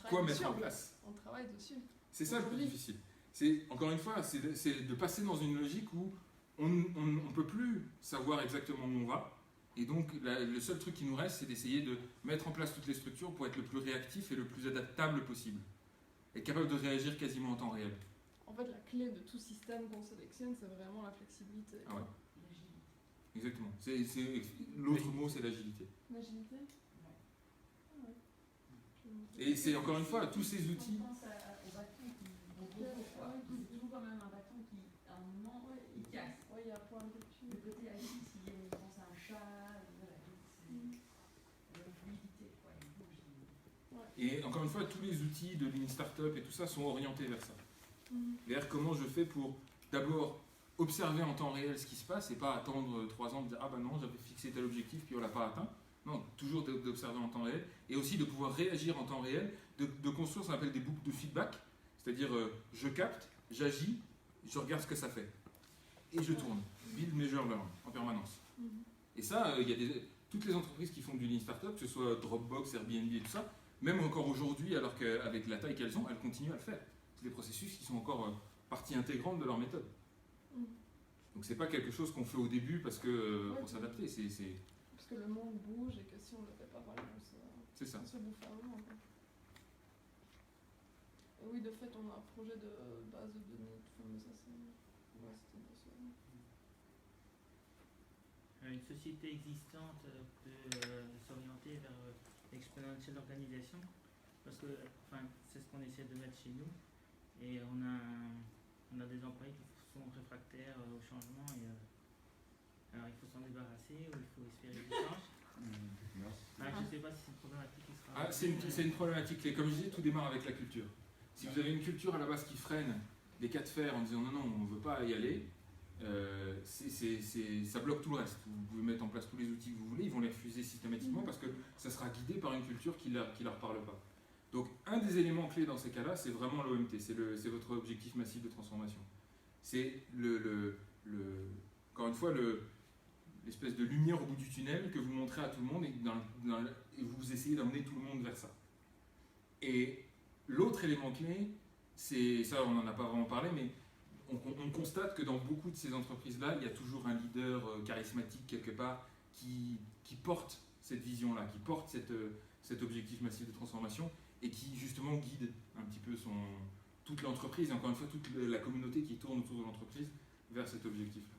Quoi mettre en place? On travaille dessus. C'est ça le plus difficile. C'est, encore une fois, c'est de passer dans une logique où on ne peut plus savoir exactement où on va. Et donc, le seul truc qui nous reste, c'est d'essayer de mettre en place toutes les structures pour être le plus réactif et le plus adaptable possible. Et capable de réagir quasiment en temps réel. En fait, la clé de tout système qu'on sélectionne, c'est vraiment la flexibilité. Ah ouais. Exactement. L'autre mot, c'est l'agilité. L'agilité? Ouais. Et c'est encore une fois, tous ces outils. On pense au bâton c'est toujours quand même un bâton qui, à un moment, il casse. Oui, il y a un point de rupture. Le côté agile, si on pense à un chat, voilà, c'est la fluidité, quoi. Il bouge. Et encore une fois, tous les outils de Lean Startup et tout ça sont orientés vers ça. Vers comment je fais pour d'abord observer en temps réel ce qui se passe et pas attendre 3 ans de dire ah ben non, j'avais fixé tel objectif puis on l'a pas atteint. Non, toujours d'observer en temps réel et aussi de pouvoir réagir en temps réel, de construire ce qu'on appelle des boucles de feedback, c'est-à-dire je capte, j'agis, je regarde ce que ça fait et je tourne. Build, measure, learn en permanence. Et ça, il y a toutes les entreprises qui font du Lean Startup, que ce soit Dropbox, Airbnb et tout ça, même encore aujourd'hui, alors qu'avec la taille qu'elles ont, elles continuent à le faire. C'est des processus qui sont encore partie intégrante de leur méthode. Donc c'est pas quelque chose qu'on fait au début parce que pour s'adapter, Parce que le monde bouge et que si on ne le fait pas, voilà, c'est ça. on se bouffe un moment. Et oui, de fait, on a un projet de base de données, mais ça c'est... Ouais, c'était un peu ça. Une société existante peut s'orienter vers l'exponentielle organisation parce que c'est ce qu'on essaie de mettre chez nous et on a des employés qui sont réfractaires au changement et alors il faut s'en débarrasser ou il faut espérer des changes. Je ne sais pas si c'est une problématique qui sera... C'est une problématique clé. Comme je disais, tout démarre avec la culture. Si vous avez une culture à la base qui freine les cas de fer en disant non, on ne veut pas y aller, ça bloque tout le reste. Vous pouvez mettre en place tous les outils que vous voulez, ils vont les refuser systématiquement parce que ça sera guidé par une culture qui leur parle pas. Donc un des éléments clés dans ces cas-là, c'est vraiment l'OMT, c'est votre objectif massif de transformation. C'est encore une fois l'espèce de lumière au bout du tunnel que vous montrez à tout le monde et vous essayez d'emmener tout le monde vers ça. Et l'autre élément clé, c'est ça, on n'en a pas vraiment parlé, mais on constate que dans beaucoup de ces entreprises-là, il y a toujours un leader charismatique quelque part qui porte cette vision-là, qui porte cet objectif massif de transformation et qui justement guide un petit peu toute l'entreprise et encore une fois toute la communauté qui tourne autour de l'entreprise vers cet objectif-là.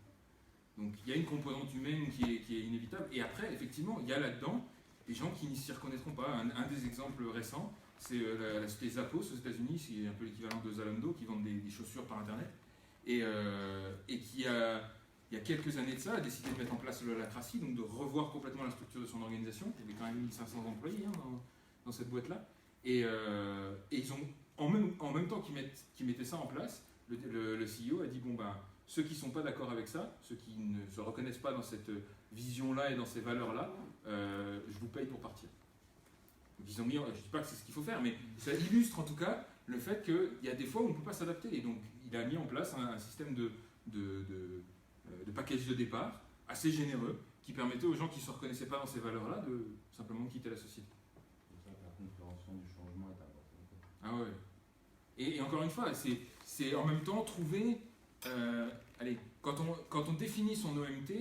Donc il y a une composante humaine qui est inévitable. Et après, effectivement, il y a là-dedans des gens qui ne s'y reconnaîtront pas. Un des exemples récents, c'est la société Zappos aux États-Unis, c'est un peu l'équivalent de Zalando, qui vendent des chaussures par Internet. Et qui, il y a quelques années de ça, a décidé de mettre en place l'holacratie, donc de revoir complètement la structure de son organisation. Il y avait quand même 1500 employés dans cette boîte-là. Et ils ont, en même temps qu'ils mettaient ça en place, le CEO a dit, bon ben, ceux qui ne sont pas d'accord avec ça, ceux qui ne se reconnaissent pas dans cette vision-là et dans ces valeurs-là, je vous paye pour partir. Donc ils ont mis, je ne dis pas que c'est ce qu'il faut faire, mais ça illustre en tout cas le fait qu'il y a des fois où on ne peut pas s'adapter. Et donc il a mis en place un système de package de départ assez généreux qui permettait aux gens qui ne se reconnaissaient pas dans ces valeurs-là de simplement quitter la société. C'est ça que la compréhension du changement est importante. Ah ouais. Et encore une fois, c'est en même temps trouver... allez, quand on définit son OMT,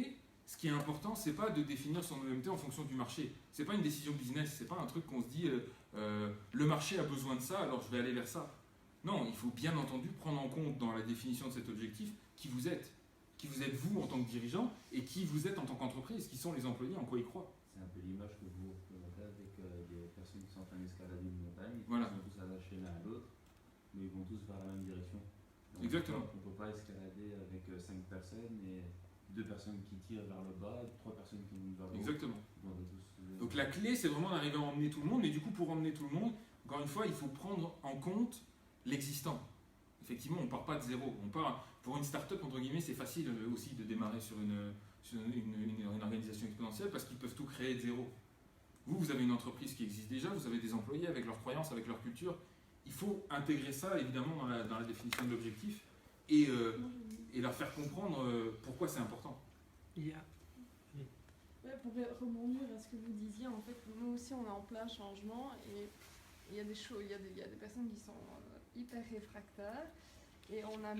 ce qui est important, c'est pas de définir son OMT en fonction du marché. C'est pas une décision business, c'est pas un truc qu'on se dit le marché a besoin de ça, alors je vais aller vers ça. Non, il faut bien entendu prendre en compte dans la définition de cet objectif qui vous êtes vous en tant que dirigeant et qui vous êtes en tant qu'entreprise, qui sont les employés, en quoi ils croient. C'est un peu l'image que vous représentez avec des personnes qui sont en train d'escalader une montagne, Voilà. qui sont tous attachés l'un à l'autre, mais ils vont tous vers la même direction. Donc, Exactement. On ne peut pas escalader avec 5 personnes et 2 personnes qui tirent vers le bas, 3 personnes qui montent vers le haut. Exactement. On doit tous, Donc la clé, c'est vraiment d'arriver à emmener tout le monde, mais du coup, pour emmener tout le monde, encore une fois, il faut prendre en compte l'existant. Effectivement, on ne part pas de zéro. Pour une start-up, entre guillemets, c'est facile aussi de démarrer sur une organisation exponentielle parce qu'ils peuvent tout créer de zéro. Vous avez une entreprise qui existe déjà, vous avez des employés avec leurs croyances, avec leur culture. Il faut intégrer ça, évidemment, dans la définition de l'objectif et leur faire comprendre pourquoi c'est important. Il y a Ouais, pour rebondir à ce que vous disiez, en fait, nous aussi on est en plein changement et il y a des choses, il y a des personnes qui sont hyper réfractaires et on a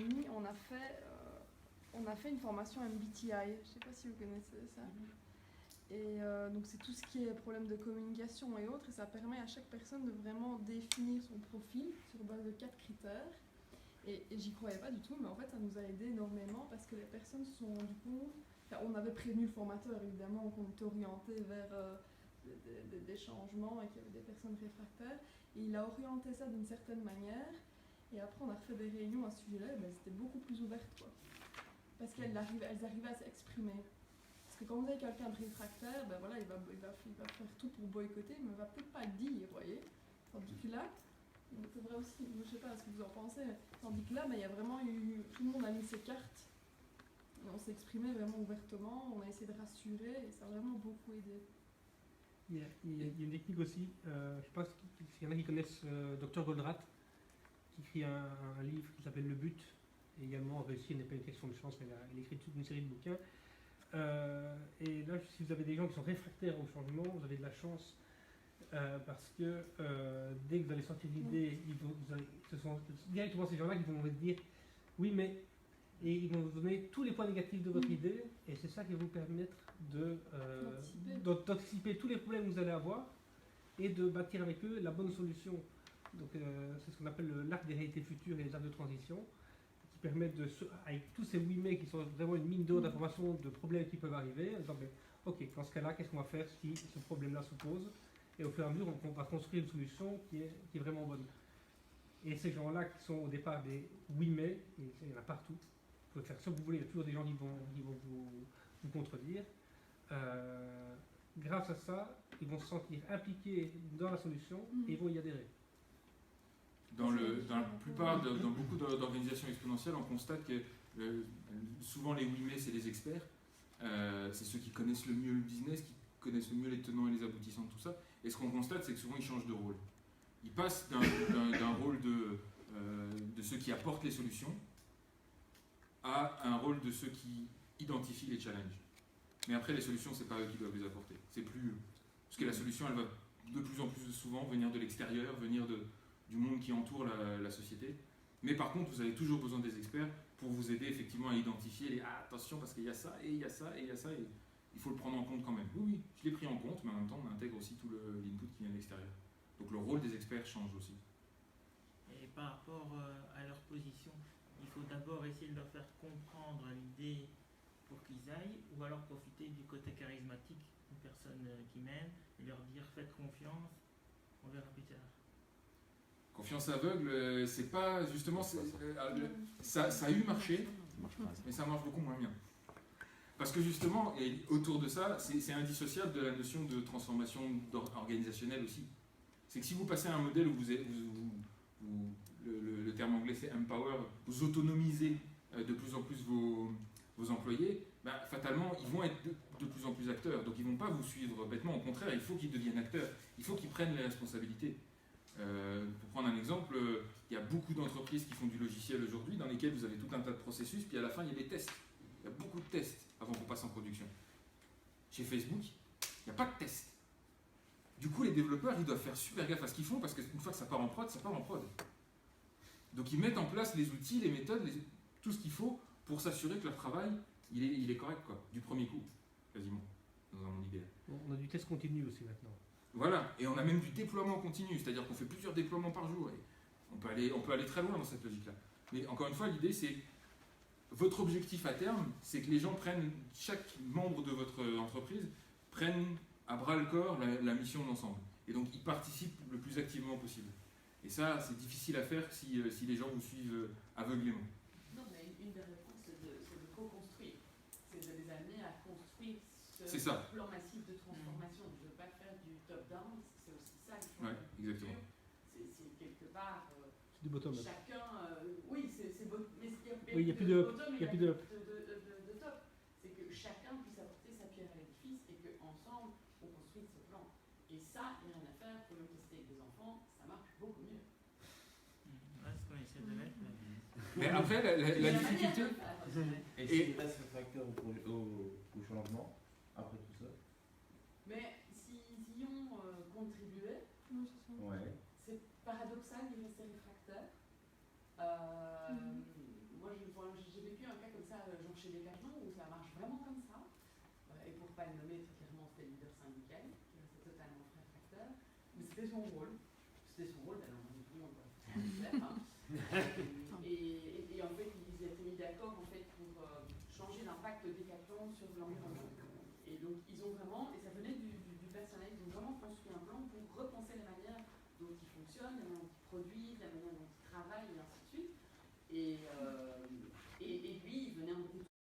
fait une formation MBTI, je ne sais pas si vous connaissez ça. Et donc c'est tout ce qui est problème de communication et autres, et ça permet à chaque personne de vraiment définir son profil sur base de 4 critères. Et j'y croyais pas du tout, mais en fait ça nous a aidé énormément parce que les personnes se sont rendues compte. On avait prévenu le formateur évidemment qu'on était orienté vers des changements et qu'il y avait des personnes réfractaires. Et il a orienté ça d'une certaine manière. Et après on a refait des réunions à ce sujet-là, et ben, c'était beaucoup plus ouvert, quoi. Parce qu'elles arrivaient à s'exprimer. Parce que quand vous avez quelqu'un de réfractaire, ben voilà, il va faire tout pour boycotter, mais il ne va peut-être pas le dire, vous voyez. Tandis que là, c'est vrai aussi, je ne sais pas ce que vous en pensez, mais tandis que là, ben, il y a vraiment eu, tout le monde a mis ses cartes. Et on s'est exprimé vraiment ouvertement, on a essayé de rassurer, et ça a vraiment beaucoup aidé. Il y a une technique aussi, je pense qu'il y en a qui connaissent Dr Goldratt, qui écrit un livre qui s'appelle Le But, et également Réussir n'est pas une question de chance, mais il écrit toute une série de bouquins. Et là, si vous avez des gens qui sont réfractaires au changement, vous avez de la chance, parce que dès que vous allez sortir l'idée, ce sont directement ces gens-là qui vont vous dire oui, mais... Et ils vont vous donner tous les points négatifs de votre idée, et c'est ça qui va vous permettre d'anticiper tous les problèmes que vous allez avoir et de bâtir avec eux la bonne solution. Donc c'est ce qu'on appelle l'arc des réalités futures et les arcs de transition, qui permettent avec tous ces oui mais qui sont vraiment une mine d'eau d'informations, de problèmes qui peuvent arriver, en disant ok, dans ce cas-là, qu'est-ce qu'on va faire si ce problème-là se pose, et au fur et à mesure, on va construire une solution qui est vraiment bonne. Et ces gens-là qui sont au départ des oui mais, et il y en a partout. Vous pouvez faire ce que vous voulez, il y a toujours des gens qui vont vous contredire. Grâce à ça, ils vont se sentir impliqués dans la solution et ils vont y adhérer. Dans beaucoup d'organisations exponentielles, on constate que souvent les oui mais c'est les experts, c'est ceux qui connaissent le mieux le business, qui connaissent le mieux les tenants et les aboutissants de tout ça. Et ce qu'on constate, c'est que souvent ils changent de rôle. Ils passent d'un rôle de ceux qui apportent les solutions à un rôle de ceux qui identifient les challenges. Mais après, les solutions, c'est pas eux qui doivent les apporter. C'est plus eux. Parce que la solution, elle va de plus en plus souvent venir de l'extérieur, venir du monde qui entoure la société. Mais par contre, vous avez toujours besoin des experts pour vous aider effectivement à identifier les attention, parce qu'il y a ça, et il y a ça, et il y a ça, et il faut le prendre en compte quand même. Oui, je l'ai pris en compte, mais en même temps, on intègre aussi tout l'input qui vient de l'extérieur. Donc le rôle des experts change aussi. Et par rapport à leur position, il faut d'abord essayer de leur faire comprendre l'idée pour qu'ils aillent, ou alors profiter du côté charismatique d'une personne qui mène et leur dire faites confiance, on verra plus tard. Confiance aveugle, c'est pas justement. Ça a eu marché, mais ça marche beaucoup moins bien. Parce que justement, et autour de ça, c'est indissociable de la notion de transformation organisationnelle aussi. C'est que si vous passez à un modèle où le terme anglais c'est empower, vous autonomisez de plus en plus vos employés, bah, fatalement, ils vont être de plus en plus acteurs. Donc ils ne vont pas vous suivre bêtement. Au contraire, il faut qu'ils deviennent acteurs. Il faut qu'ils prennent les responsabilités. Pour prendre un exemple, il y a beaucoup d'entreprises qui font du logiciel aujourd'hui dans lesquelles vous avez tout un tas de processus, puis à la fin, il y a des tests. Il y a beaucoup de tests avant qu'on passe en production. Chez Facebook, il n'y a pas de tests. Du coup, les développeurs, ils doivent faire super gaffe à ce qu'ils font, parce qu'une fois que ça part en prod, ça part en prod. Donc ils mettent en place les outils, les méthodes, tout ce qu'il faut pour s'assurer que leur travail, il est correct, quoi, du premier coup, quasiment, dans un monde idéal. On a du test continu aussi maintenant. Voilà, et on a même du déploiement continu, c'est-à-dire qu'on fait plusieurs déploiements par jour. Et on peut aller très loin dans cette logique-là. Mais encore une fois, l'idée, c'est votre objectif à terme, c'est que les gens prennent, chaque membre de votre entreprise prenne à bras le corps la mission d'ensemble. Et donc, ils participent le plus activement possible. Et ça, c'est difficile à faire si les gens vous suivent aveuglément. Non, mais une des réponses, c'est de co-construire. C'est de les amener à construire C'est ça. plan massif de transformation. Je ne veux pas faire du top-down, c'est aussi ça. Ouais, exactement. C'est quelque part. C'est du bottom-up. Chacun. Oui, c'est beau. Mais Oui, il n'y a plus de bottom, il y a plus de de top. C'est que chacun puisse apporter sa pierre à l'édifice et qu'ensemble, on construise ce plan. Et ça, il n'y a rien à faire. Pour le tester avec des enfants, ça marche beaucoup mieux. Ouais, c'est ce qu'on essaie de mettre. Mais après, la difficulté... Et s'ils restent réfractaires au changement, après tout ça? Mais s'ils y ont contribué, Non, c'est ça. Ouais. c'est paradoxal d'y rester réfractaire. Moi, j'ai vécu un cas comme ça, genre chez Decathlon, où ça marche vraiment comme ça. Et pour ne pas le nommer, très clairement, c'était le leader syndical, qui restait totalement réfractaire. Mais c'était son rôle. C'était son rôle, alors tout le monde va faire. Et en fait, ils étaient mis d'accord en fait, pour changer l'impact de Decathlon sur l'environnement. Et donc, ils ont vraiment